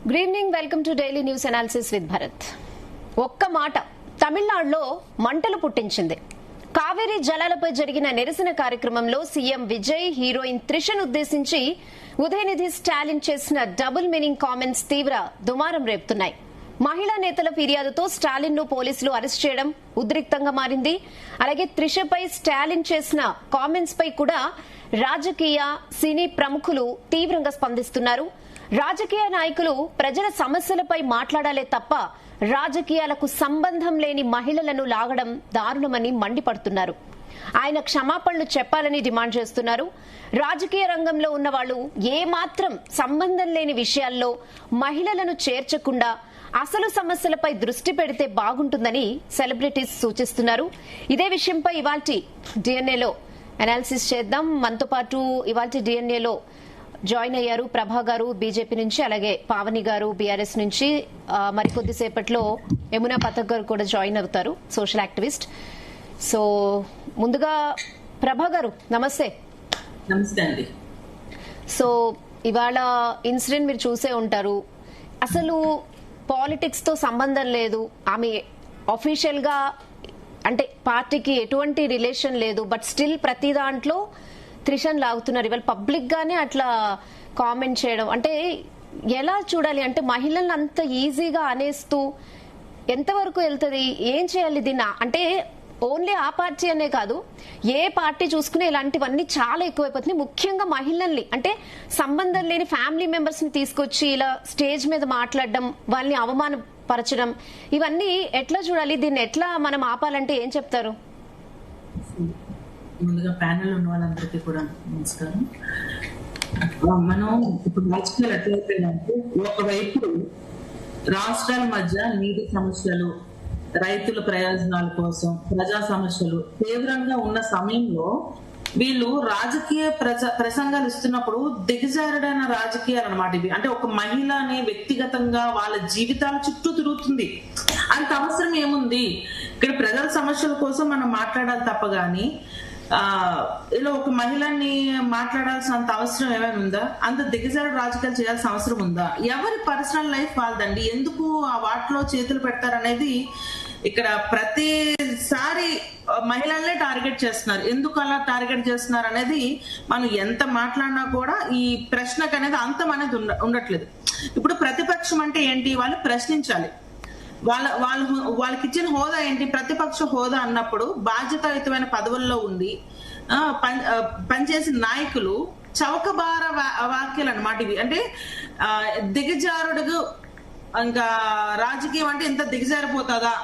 Good evening, welcome to daily news analysis with Bharat. ఒక్క మాట తమిళనాడులో మంటలు పుట్టించింది. కావేరీ జలాలపై జరిగిన నిరసన కార్యక్రమంలో సీఎం విజయ్ హీరోయిన్ త్రిషను ఉద్దేశించి ఉదయనిధి స్టాలిన్ చేసిన డబుల్ మీనింగ్ కామెంట్స్ తీవ్ర దుమారం రేపుతున్నాయి. మహిళా నేతల ఫిర్యాదుతో స్టాలిన్ ను పోలీసులు అరెస్ట్ చేయడం ఉద్రిక్తంగా మారింది. అలాగే త్రిషపై స్టాలిన్ చేసిన కామెంట్స్ పై కూడా రాజకీయ సినీ ప్రముఖులు తీవ్రంగా స్పందిస్తున్నారు. రాజకీయ నాయకులు ప్రజల సమస్యలపై మాట్లాడాలే తప్ప రాజకీయాలకు సంబంధం లేని మహిళలను లాగడం దారుణమని మండిపడుతున్నారు. ఆయన క్షమాపణలు చెప్పాలని డిమాండ్ చేస్తున్నారు. రాజకీయ రంగంలో ఉన్న వాళ్ళు ఏమాత్రం సంబంధం లేని విషయాల్లో మహిళలను చేర్చకుండా అసలు సమస్యలపై దృష్టి పెడితే బాగుంటుందని సెలబ్రిటీస్ సూచిస్తున్నారు. ఇదే విషయంపై ఇవాల్టి డిఎన్ఏలో అనాలిసిస్ చేద్దాం. మనతో పాటు ఇవాల్టి డిఎన్ఏలో జాయిన్ అయ్యారు ప్రభా గారు బీజేపీ నుంచి, అలాగే పావని గారు బీఆర్ఎస్ నుంచి. మరికొద్దిసేపట్లో యమునా పథక్ గారు కూడా జాయిన్ అవుతారు, సోషల్ యాక్టివిస్ట్. సో ముందుగా ప్రభా గారు నమస్తే. నమస్తే అండి. సో ఇవాళ ఇన్సిడెంట్ మీరు చూసే ఉంటారు. అసలు పాలిటిక్స్ తో సంబంధం లేదు, ఆమె అఫీషియల్ గా అంటే పార్టీకి ఎటువంటి రిలేషన్ లేదు, బట్ స్టిల్ ప్రతి దాంట్లో త్రిషన్ లాగుతున్నారు. ఇవాళ పబ్లిక్ గానే అట్లా కామెంట్ చేయడం అంటే ఎలా చూడాలి? అంటే మహిళలను అంత ఈజీగా అనేస్తూ ఎంతవరకు వెళ్తుంది? ఏం చేయాలి దీన్ని? అంటే ఓన్లీ ఆ పార్టీ అనే కాదు, ఏ పార్టీ చూసుకునే ఇలాంటివన్నీ చాలా ఎక్కువైపోతున్నాయి. ముఖ్యంగా మహిళల్ని అంటే సంబంధం లేని ఫ్యామిలీ మెంబర్స్ ని తీసుకొచ్చి ఇలా స్టేజ్ మీద మాట్లాడడం, వాళ్ళని అవమానపరచడం, ఇవన్నీ ఎట్లా చూడాలి? దీన్ని ఎట్లా మనం ఆపాలంటే ఏం చెప్తారు? ముందుగా ప్యానెల్ ఉన్న వాళ్ళందరికీ కూడా నమస్కారం. మనం ఇప్పుడు రాజకీయాలు ఎట్లయిపోయిందంటే, ఒకవైపు రాష్ట్రాల మధ్య నీటి సమస్యలు, రైతుల ప్రయోజనాల కోసం ప్రజా సమస్యలు తీవ్రంగా ఉన్న సమయంలో వీళ్ళు రాజకీయ ప్రసంగాలు ఇస్తున్నప్పుడు దిగజారడైన రాజకీయాలు అన్నమాట ఇవి. అంటే ఒక మహిళని వ్యక్తిగతంగా వాళ్ళ జీవితాల చుట్టూ తిరుగుతుంది. అంత అవసరం ఏముంది? ఇక్కడ ప్రజల సమస్యల కోసం మనం మాట్లాడాలి తప్ప గాని ఇలా ఒక మహిళని మాట్లాడాల్సినంత అవసరం ఏమైనా ఉందా? అంత దిగజారు రాజకీయాలు చేయాల్సిన అవసరం ఉందా? ఎవరి పర్సనల్ లైఫ్ వాళ్ళదండి. ఎందుకు ఆ వాటిలో చేతులు పెడతారనేది ఇక్కడ ప్రతిసారి మహిళల్నే టార్గెట్ చేస్తున్నారు. ఎందుకు అలా టార్గెట్ చేస్తున్నారు అనేది మనం ఎంత మాట్లాడినా కూడా ఈ ప్రశ్నకు అనేది అంతం అనేది ఉండట్లేదు. ఇప్పుడు ప్రతిపక్షం అంటే ఏంటి? వాళ్ళు ప్రశ్నించాలి. వాళ్ళకి ఇచ్చిన హోదా ఏంటి? ప్రతిపక్ష హోదా అన్నప్పుడు బాధ్యతాయుతమైన పదవుల్లో ఉండి పనిచేసిన నాయకులు చౌకబార వాక్యాలు అన్నమాట ఇవి. అంటే దిగజారుడు, ఇంకా రాజకీయం అంటే ఇంత దిగజారిపోతుందా?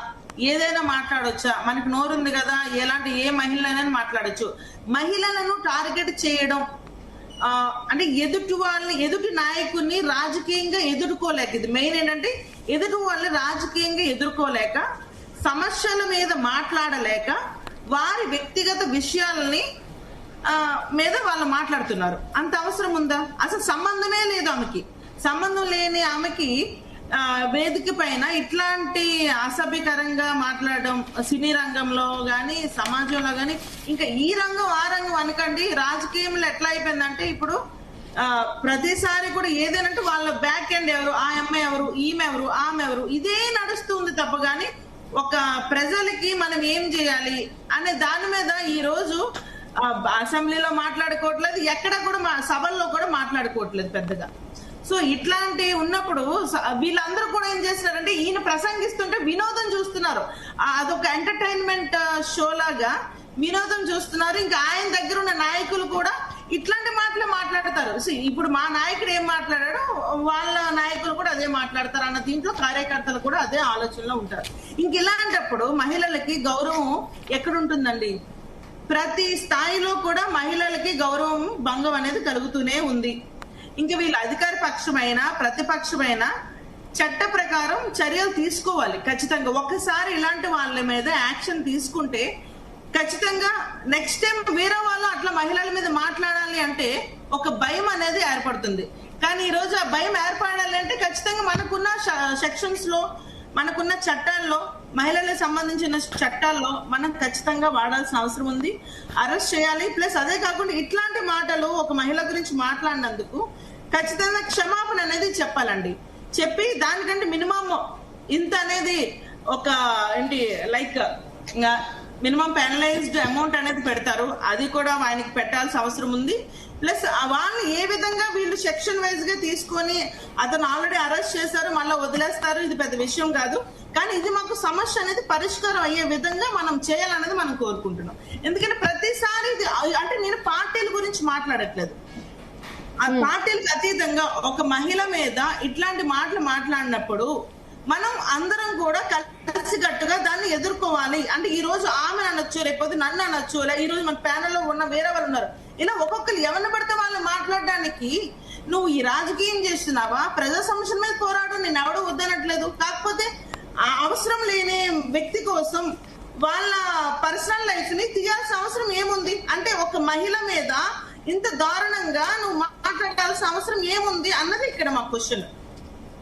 ఏదైనా మాట్లాడొచ్చా? మనకి నోరుంది కదా, ఎలాంటి ఏ మహిళనైనా మాట్లాడొచ్చు. మహిళలను టార్గెట్ చేయడం అంటే ఎదుటి నాయకుడిని రాజకీయంగా ఎదుర్కోలేక, ఇది మెయిన్ ఏంటంటే ఎదుటి వాళ్ళని రాజకీయంగా ఎదుర్కోలేక, సమస్యల మీద మాట్లాడలేక, వారి వ్యక్తిగత విషయాలని మీద వాళ్ళు మాట్లాడుతున్నారు. అంత అవసరం ఉందా? అసలు సంబంధమే లేదు ఆమెకి. సంబంధం లేని ఆమెకి వేదిక పైన ఇట్లాంటి అసభ్యకరంగా మాట్లాడడం, సినీ రంగంలో గాని సమాజంలో గాని, ఇంకా ఈ రంగం ఆ రంగం అనకండి, రాజకీయంలో ఎట్లా అయిపోయిందంటే ఇప్పుడు ప్రతిసారి కూడా ఏదేనంటే వాళ్ళ బ్యాక్ ఎండ్ ఎవరు, ఆ అమ్మాయి ఎవరు, ఈమె ఎవరు, ఆమె ఎవరు, ఇదే నడుస్తుంది తప్ప గాని ఒక ప్రజలకి మనం ఏం చేయాలి అనే దాని మీద ఈ రోజు అసెంబ్లీలో మాట్లాడుకోవట్లేదు, ఎక్కడ కూడా సభల్లో కూడా మాట్లాడుకోవట్లేదు పెద్దగా. సో ఇట్లాంటి ఉన్నప్పుడు వీళ్ళందరూ కూడా ఏం చేస్తున్నారంటే, ఈయన ప్రసంగిస్తుంటే వినోదం చూస్తున్నారు. అదొక ఎంటర్టైన్మెంట్ షో లాగా వినోదం చూస్తున్నారు. ఇంకా ఆయన దగ్గర ఉన్న నాయకులు కూడా ఇట్లాంటి మాటలే మాట్లాడతారు. ఇప్పుడు మా నాయకుడు ఏం మాట్లాడాడో వాళ్ళ నాయకులు కూడా అదే మాట్లాడతారు అన్న దీంట్లో కార్యకర్తలు కూడా అదే ఆలోచనలో ఉంటారు. ఇంక ఇలాంటప్పుడు మహిళలకి గౌరవం ఎక్కడుంటుందండి? ప్రతి స్థాయిలో కూడా మహిళలకి గౌరవం భంగం అనేది కలుగుతూనే ఉంది. ఇంకా వీళ్ళు అధికార పక్షమైనా ప్రతిపక్షమైనా చట్ట ప్రకారం చర్యలు తీసుకోవాలి ఖచ్చితంగా. ఒక్కసారి ఇలాంటి వాళ్ళ మీద యాక్షన్ తీసుకుంటే ఖచ్చితంగా నెక్స్ట్ టైం వేరే వాళ్ళు అట్లా మహిళల మీద మాట్లాడాలి అంటే ఒక భయం అనేది ఏర్పడుతుంది. కానీ ఈ రోజు ఆ భయం ఏర్పడాలి అంటే ఖచ్చితంగా మనకున్న సెక్షన్స్ లో, మనకున్న చట్టాల్లో, మహిళలకు సంబంధించిన చట్టాల్లో మనం ఖచ్చితంగా వాడాల్సిన అవసరం ఉంది. అరెస్ట్ చేయాలి. ప్లస్ అదే కాకుండా ఇట్లాంటి మాటలు ఒక మహిళ గురించి మాట్లాడినందుకు ఖచ్చితంగా క్షమాపణ అనేది చెప్పాలండి. చెప్పి దానికంటే మినిమం ఇంత అనేది ఒక ఏంటి లైక్ మినిమం పెనలైజ్డ్ అమౌంట్ అనేది పెడతారు, అది కూడా ఆయనకి పెట్టాల్సిన అవసరం ఉంది. ప్లస్ వాళ్ళని ఏ విధంగా వీళ్ళు సెక్షన్ వైజ్ గా తీసుకొని అతను ఆల్రెడీ అరెస్ట్ చేశారు మళ్ళీ వదిలేస్తారు, ఇది పెద్ద విషయం కాదు. కానీ ఇది మాకు సమస్య అనేది పరిష్కారం అయ్యే విధంగా మనం చేయాలనేది మనం కోరుకుంటున్నాం. ఎందుకంటే ప్రతిసారి ఇది అంటే నేను పార్టీల గురించి మాట్లాడట్లేదు, ఆ పార్టీలకు అతీతంగా ఒక మహిళ మీద ఇట్లాంటి మాటలు మాట్లాడినప్పుడు మనం అందరం కూడా కలిసికట్టుగా దాన్ని ఎదుర్కోవాలి. అంటే ఈ రోజు ఆమె అనొచ్చు, రేపొద్దు నన్ను అనొచ్చు, ఈ రోజు మన ప్యానెల్లో ఉన్న వేరే వాళ్ళు ఉన్నారు, ఇలా ఒక్కొక్కరు ఎవరిని పడితే వాళ్ళు మాట్లాడడానికి నువ్వు ఈ రాజకీయం చేస్తున్నావా? ప్రజా సమస్యల మీద పోరాడు, నేను ఎవడో వద్దనట్లేదు. కాకపోతే ఆ అవసరం లేని వ్యక్తి కోసం వాళ్ళ పర్సనల్ లైఫ్ ని తీయాల్సిన అవసరం ఏముంది? అంటే ఒక మహిళ మీద ఇంత దారుణంగా నువ్వు మాట్లాడాల్సిన అవసరం ఏముంది అన్నది ఇక్కడ మా క్వశ్చన్.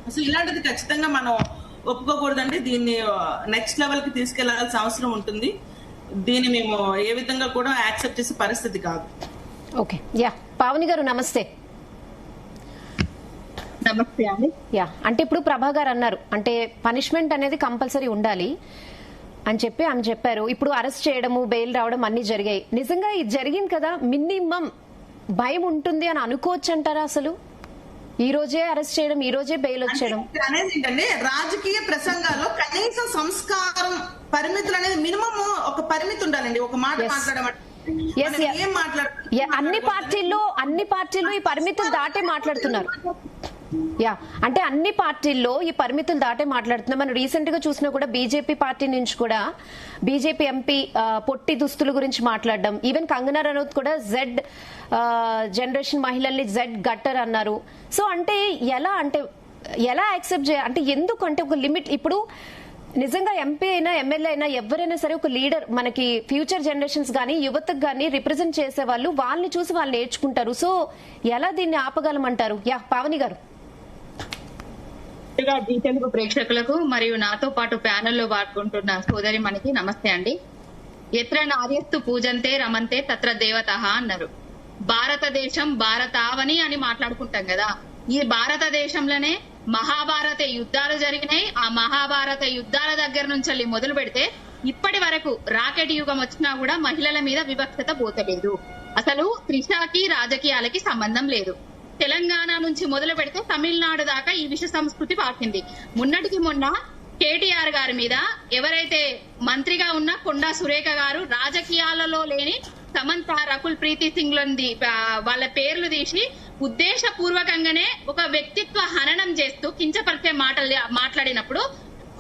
అసలు ఇలాంటిది ఖచ్చితంగా మనం ఒప్పుకోకూడదండి. దీన్ని నెక్స్ట్ లెవెల్ కి తీసుకెళ్లాల్సిన అవసరం ఉంటుంది. దీన్ని మేము ఏ విధంగా కూడా యాక్సెప్ట్ చేసే పరిస్థితి కాదు. ఓకే, యా పావని గారు నమస్తే. నమస్తే అండి. యా, అంటే ఇప్పుడు ప్రభా గారు అన్నారు అంటే పనిష్మెంట్ అనేది కంపల్సరీ ఉండాలి అని చెప్పి ఆమె చెప్పారు. ఇప్పుడు అరెస్ట్ చేయడము, బెయిల్ రావడం అన్ని జరిగాయి. నిజంగా ఇది జరిగింది కదా, మినిమం భయం ఉంటుంది అని అనుకోవచ్చు అంటారా? అసలు ఈ రోజే అరెస్ట్ చేయడం, ఈ రోజే బెయిల్ వచ్చేయడం అనేది ఏంటంటే రాజకీయ ప్రసంగాల్లో కనీసం సంస్కారం పరిమితులు అనేది మినిమం ఒక పరిమితి ఉండాలండి. ఒక మాట మాట్లాడమంటే ఏం మాట్లాడారు? అన్ని పార్టీల్లో ఈ పరిమితులు దాటే మాట్లాడుతున్నారు. యా, అంటే అన్ని పార్టీల్లో ఈ పరిమితులు దాటే మాట్లాడుతున్నాం. మనం రీసెంట్ గా చూసినా కూడా బీజేపీ పార్టీ నుంచి కూడా బీజేపీ ఎంపీ పొట్టి దుస్తుల గురించి మాట్లాడడం, ఈవెన్ కంగనా రనౌత్ కూడా జెడ్ జనరేషన్ మహిళల్ని జెడ్ గట్టర్ అన్నారు. సో అంటే ఎలా యాక్సెప్ట్ చేయాలి అంటే ఎందుకు అంటే ఒక లిమిట్. ఇప్పుడు నిజంగా ఎంపీ అయినా ఎమ్మెల్యే అయినా ఎవరైనా సరే ఒక లీడర్ మనకి ఫ్యూచర్ జనరేషన్స్ గానీ యువతకు గానీ రిప్రజెంట్ చేసే వాళ్ళు, వాళ్ళని చూసి వాళ్ళు నేర్చుకుంటారు. సో ఎలా దీన్ని ఆపగలమంటారు? యా పావని గారు. జీ తెలుగు ప్రేక్షకులకు మరియు నాతో పాటు ప్యానెల్లో పాల్గొంటున్న సోదరి మనకి నమస్తే అండి. ఎత్ర నార్యస్తు పూజంతే రమంతే తత్ర దేవతః అన్నారు. భారతదేశం భారతావని అని మాట్లాడుకుంటాం కదా, ఈ భారతదేశంలోనే మహాభారత యుద్ధాలు జరిగినాయి. ఆ మహాభారత యుద్ధాల దగ్గర నుంచి మొదలు పెడితే ఇప్పటి వరకు రాకెట్ యుగం వచ్చినా కూడా మహిళల మీద వివక్షత పోతలేదు. అసలు త్రిషాకి రాజకీయాలకి సంబంధం లేదు. తెలంగాణ నుంచి మొదలు పెడితే తమిళనాడు దాకా ఈ విష సంస్కృతి పాకింది. మొన్నటికి మొన్న కేటీఆర్ గారి మీద ఎవరైతే మంత్రిగా ఉన్న కొండా సురేఖ గారు రాజకీయాలలో లేని సమంత, రకుల్ ప్రీతి సింగ్ లంది వాళ్ళ పేర్లు తీసి ఉద్దేశపూర్వకంగానే ఒక వ్యక్తిత్వ హననం చేస్తూ కించపరిచే మాట్లాడినప్పుడు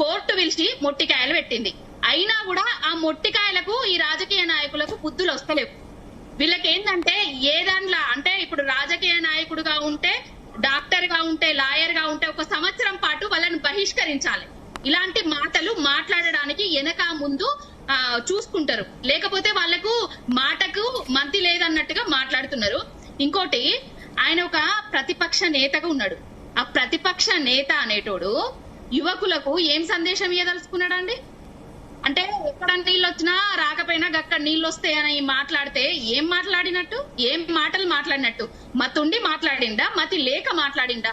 కోర్టు పిలిచి మొట్టికాయలు పెట్టింది. అయినా కూడా ఆ మొట్టికాయలకు ఈ రాజకీయ నాయకులకు బుద్ధులు వస్తలేవు. వీళ్ళకేంటంటే ఏ దాంట్లో అంటే ఇప్పుడు రాజకీయ నాయకుడుగా ఉంటే, డాక్టర్ గా ఉంటే, లాయర్ గా ఉంటే 1 సంవత్సరం పాటు వాళ్ళని బహిష్కరించాలి. ఇలాంటి మాటలు మాట్లాడడానికి వెనక ముందు చూసుకుంటారు, లేకపోతే వాళ్లకు మాటకు మంతి లేదన్నట్టుగా మాట్లాడుతున్నారు. ఇంకోటి, ఆయన ఒక ప్రతిపక్ష నేతగా ఉన్నాడు. ఆ ప్రతిపక్ష నేత అనేటోడు యువకులకు ఏం సందేశం ఇవ్వదలుచుకున్నాడండి? అంటే ఎక్కడ నీళ్ళు వచ్చినా రాకపోయినా అక్కడ నీళ్ళు వస్తాయని మాట్లాడితే ఏం మాట్లాడినట్టు, ఏం మాటలు మాట్లాడినట్టు? మతుండి మాట్లాడిండా, మతి లేక మాట్లాడిండా?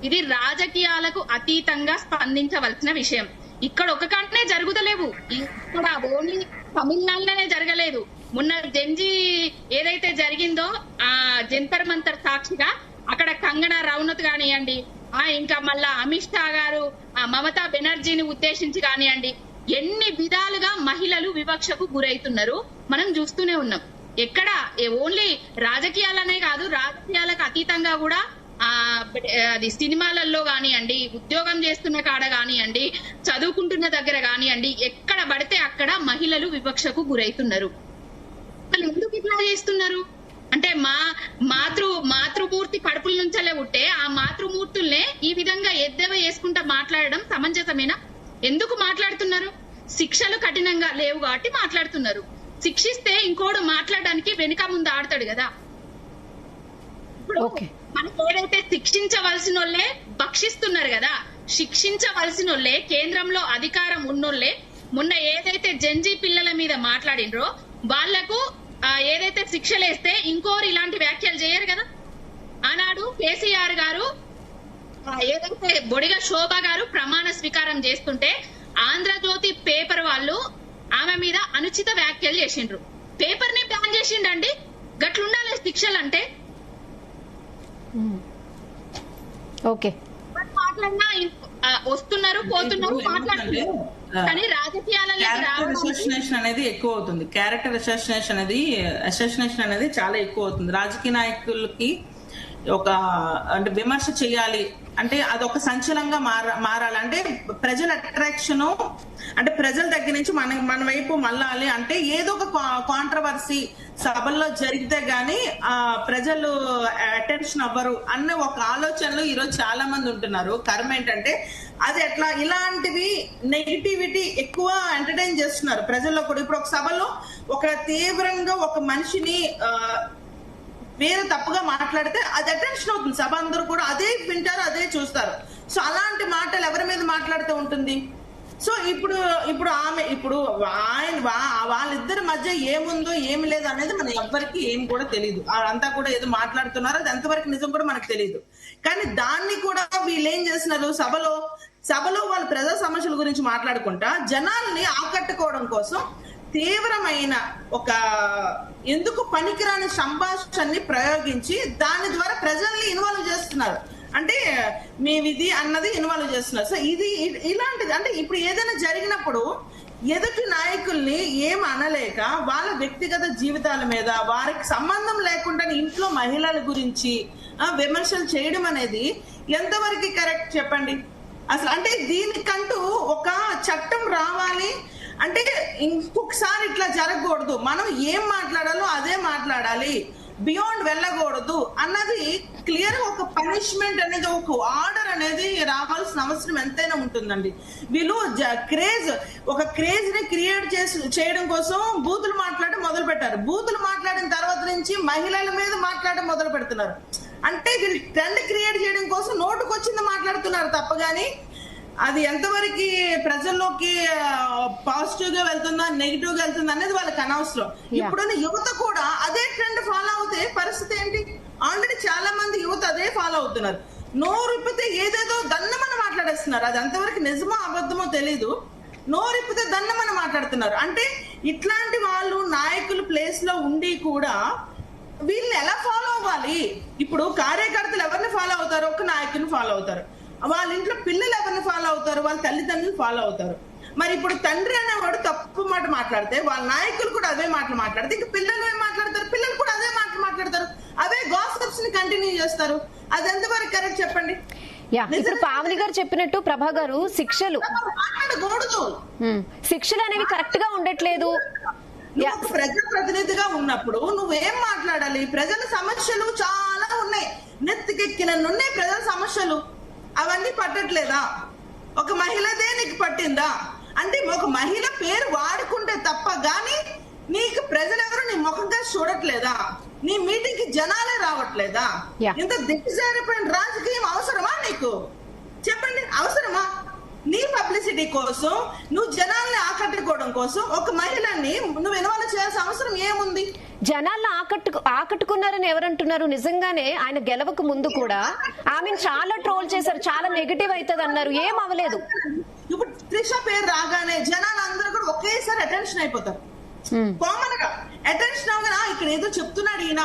ఇది రాజకీయాలకు అతీతంగా స్పందించవలసిన విషయం. ఇక్కడ ఒక కంటనే జరుగుతలేవు, ఇక్కడ ఓన్లీ తమిళనాడులోనే జరగలేదు. మొన్న జంజీ ఏదైతే జరిగిందో ఆ జంతర్ మంతర్ సాక్షిగా అక్కడ కంగనా రనౌత్ కానివ్వండి, ఇంకా మళ్ళా అమిత్ షా గారు మమతా బెనర్జీని ఉద్దేశించి కానివ్వండి, ఎన్ని విధాలుగా మహిళలు వివక్షకు గురవుతున్నారు మనం చూస్తూనే ఉన్నాం. ఎక్కడ ఓన్లీ రాజకీయాలనే కాదు, రాజకీయాలకు అతీతంగా కూడా అది సినిమాలలో కానివ్వండి, ఉద్యోగం చేస్తున్న కాడ కానివ్వండి, చదువుకుంటున్న దగ్గర కానివ్వండి, ఎక్కడ పడితే అక్కడ మహిళలు వివక్షకు గురవుతున్నారు. వాళ్ళు ఎందుకు ఇట్లా చేస్తున్నారు అంటే మాతృమూర్తి కడుపుల నుంచలే ఉంటే ఆ మాతృమూర్తుల్నే ఈ విధంగా ఎద్దేవ వేసుకుంటా మాట్లాడడం సమంజసమేనా? ఎందుకు మాట్లాడుతున్నారు? శిక్షలు కఠినంగా లేవు కాబట్టి మాట్లాడుతున్నారు. శిక్షిస్తే ఇంకోడు మాట్లాడడానికి వెనుక ముందు ఆడతాడు కదా. ఇప్పుడు మనకి ఏదైతే శిక్షించవలసిన వాళ్ళే భక్షిస్తున్నారు కదా, శిక్షించవలసిన వాళ్ళే కేంద్రంలో అధికారం ఉన్నోళ్లే మొన్న ఏదైతే జంజీ పిల్లల మీద మాట్లాడినరో వాళ్లకు ఏదైతే శిక్షలేస్తే ఇంకోరు ఇలాంటి వ్యాఖ్యలు చేయరు కదా. ఆనాడు కేసీఆర్ గారు ఏదైతే బొడిగ శోభ గారు ప్రమాణ స్వీకారం చేస్తుంటే ఆంధ్రజ్యోతి పేపర్ వాళ్ళు ఆమె మీద అనుచిత వ్యాఖ్యలు చేసిండ్రు. పేపర్ ని బ్యాన్ చేసిండండి. గట్లుండాలి శిక్షలు అంటే. ఓకే, మాట్లాడినా వస్తున్నారు పోతున్నారు మాట్లాడుతున్నారు, కానీ రాజకీయాలలో అసోసినేషన్ అనేది ఎక్కువ అవుతుంది. క్యారెక్టర్ అసోసినేషన్ అనేది చాలా ఎక్కువ అవుతుంది. రాజకీయ నాయకులకి ఒక అంటే విమర్శ చేయాలి అంటే అదొక సంచలనంగా మారాలి అంటే ప్రజల అట్రాక్షన్ అంటే ప్రజల దగ్గర నుంచి మన వైపు మళ్ళాలి అంటే ఏదో ఒక కాంట్రవర్సీ సభల్లో జరిగితే గానీ ప్రజలు అటెన్షన్ అవ్వరు అన్న ఒక ఆలోచనలో ఈరోజు చాలా మంది ఉంటున్నారు. కర్మ ఏంటంటే అది ఎట్లా ఇలాంటివి నెగిటివిటీ ఎక్కువ ఎంటర్టైన్ చేస్తున్నారు ప్రజల్లో కూడా. ఇప్పుడు ఒక సభలో ఒక తీవ్రంగా ఒక మనిషిని వేరే తప్పుగా మాట్లాడితే అది అటెన్షన్ అవుతుంది. సభ అందరూ కూడా అదే వింటారు, అదే చూస్తారు. సో అలాంటి మాటలు ఎవరి మీద మాట్లాడుతూ ఉంటుంది. సో ఇప్పుడు ఆమె వాళ్ళిద్దరి మధ్య ఏముందో ఏమి లేదు అనేది మన ఎవ్వరికి ఏం కూడా తెలియదు. అంతా కూడా ఏదో మాట్లాడుతున్నారు, అది ఎంతవరకు నిజం కూడా మనకు తెలియదు. కానీ దాన్ని కూడా వీళ్ళు ఏం చేస్తున్నారు, సభలో వాళ్ళ ప్రజా సమస్యల గురించి మాట్లాడుకుంటా జనాల్ని ఆకట్టుకోవడం కోసం తీవ్రమైన ఒక ఎందుకు పనికిరాని సంభాషణని ప్రయోగించి దాని ద్వారా ప్రజల్ని ఇన్వాల్వ్ చేస్తున్నారు. అంటే మేమిది అన్నది ఇన్వాల్వ్ చేస్తున్నారు. సో ఇలాంటిది అంటే ఇప్పుడు ఏదైనా జరిగినప్పుడు ఎదుటి నాయకుల్ని ఏం అనలేక వాళ్ళ వ్యక్తిగత జీవితాల మీద వారికి సంబంధం లేకుండా ఇంట్లో మహిళల గురించి విమర్శలు చేయడం అనేది ఎంతవరకు కరెక్ట్ చెప్పండి అసలు. అంటే దీనికంటూ ఒక చట్టం రావాలి అంటే ఇంకొకసారి ఇట్లా జరగకూడదు. మనం ఏం మాట్లాడాలో అదే మాట్లాడాలి, బియాండ్ వెళ్ళకూడదు అన్నది క్లియర్ ఒక పనిష్మెంట్ అనేది ఒక ఆర్డర్ అనేది రావాల్సిన అవసరం ఎంతైనా ఉంటుందండి. వీళ్ళు ఒక క్రేజ్ ని క్రియేట్ చేయడం కోసం బూతులు మాట్లాడడం మొదలు పెట్టారు. బూతులు మాట్లాడిన తర్వాత నుంచి మహిళల మీద మాట్లాడడం మొదలు పెడుతున్నారు. అంటే వీళ్ళు ట్రెండ్ క్రియేట్ చేయడం కోసం నోటుకొచ్చింది మాట్లాడుతున్నారు తప్ప గానీ అది ఎంతవరకు ప్రజల్లోకి పాజిటివ్ గా వెళ్తుందా నెగిటివ్ గా వెళ్తుందా అనేది వాళ్ళకి అనవసరం. ఇప్పుడున్న యువత కూడా అదే ట్రెండ్ ఫాలో అవుతే పరిస్థితి ఏంటి? ఆల్రెడీ చాలా మంది యువత అదే ఫాలో అవుతున్నారు. నోరిప్పితే ఏదేదో దన్నమని మాట్లాడేస్తున్నారు. అది ఎంతవరకు నిజమో అబద్ధమో తెలీదు. నోరిప్పితే దన్నమని మాట్లాడుతున్నారు. అంటే ఇట్లాంటి వాళ్ళు నాయకులు ప్లేస్ లో ఉండి కూడా వీళ్ళు ఎలా ఫాలో అవ్వాలి? ఇప్పుడు కార్యకర్తలు ఎవరిని ఫాలో అవుతారు? ఒక నాయకుని ఫాలో అవుతారు. వాళ్ళ ఇంట్లో పిల్లలు ఎవరిని ఫాలో అవుతారు? వాళ్ళ తల్లిదండ్రులు ఫాలో అవుతారు. మరి ఇప్పుడు తండ్రి అనేవాడు తప్పు మాట మాట్లాడితే వాళ్ళ నాయకులు కూడా అదే మాటలు మాట్లాడితే ఇంక పిల్లలు ఏం మాట్లాడతారు? పిల్లలు కూడా అదే మాటలు మాట్లాడతారు, అవే గాసిప్స్ ని కంటిన్యూ చేస్తారు. అది ఎంతవరకు కరెక్ట్ చెప్పండి? ఇప్పుడు పావని గారు చెప్పినట్టు ప్రభా గారు శిక్షలు అనేవి కరెక్ట్ గా ఉండట్లేదు. ప్రజాప్రతినిధిగా ఉన్నప్పుడు నువ్వేం మాట్లాడాలి? ప్రజల సమస్యలు చాలా ఉన్నాయి, నెత్తికెక్కిన ఉన్నాయి ప్రజల సమస్యలు. అవన్నీ పట్టట్లేదా? ఒక మహిళదే నీకు పట్టిందా? అంటే ఒక మహిళ పేరు వాడుకుంటే తప్ప గాని నీకు ప్రజలెవరు నీ ముఖంగా చూడట్లేదా? నీ మీటింగ్ కి జనాలే రావట్లేదా? ఇంత దిగజారిపోయిన రాజకీయం అవసరమా నీకు? చెప్పండి, అవసరమా? నీ పబ్లిసిటీ కోసం నువ్వు జనాల్ని ఆకట్టుకోవడం కోసం ఒక మహిళని నువ్వు ఇన్వాల్వ్ చేయాల్సిన అవసరం ఏముంది? జనాలను ఆకట్టుకున్నారని ఎవరంటున్నారు? నిజంగానే ఆయన గెలవక ముందు కూడా ఆమెను చాలా ట్రోల్ చేశారు, చాలా నెగటివ్ అవుతుంది అన్నారు, ఏం అవ్వలేదు. ఇప్పుడు త్రిష పేరు రాగానే జనాలు అందరూ కూడా ఒకేసారి అటెన్షన్ అయిపోతారు. కామన్ గా అటెన్షన్ అవగా ఇక్కడ ఏదో చెప్తున్నాడు ఈయన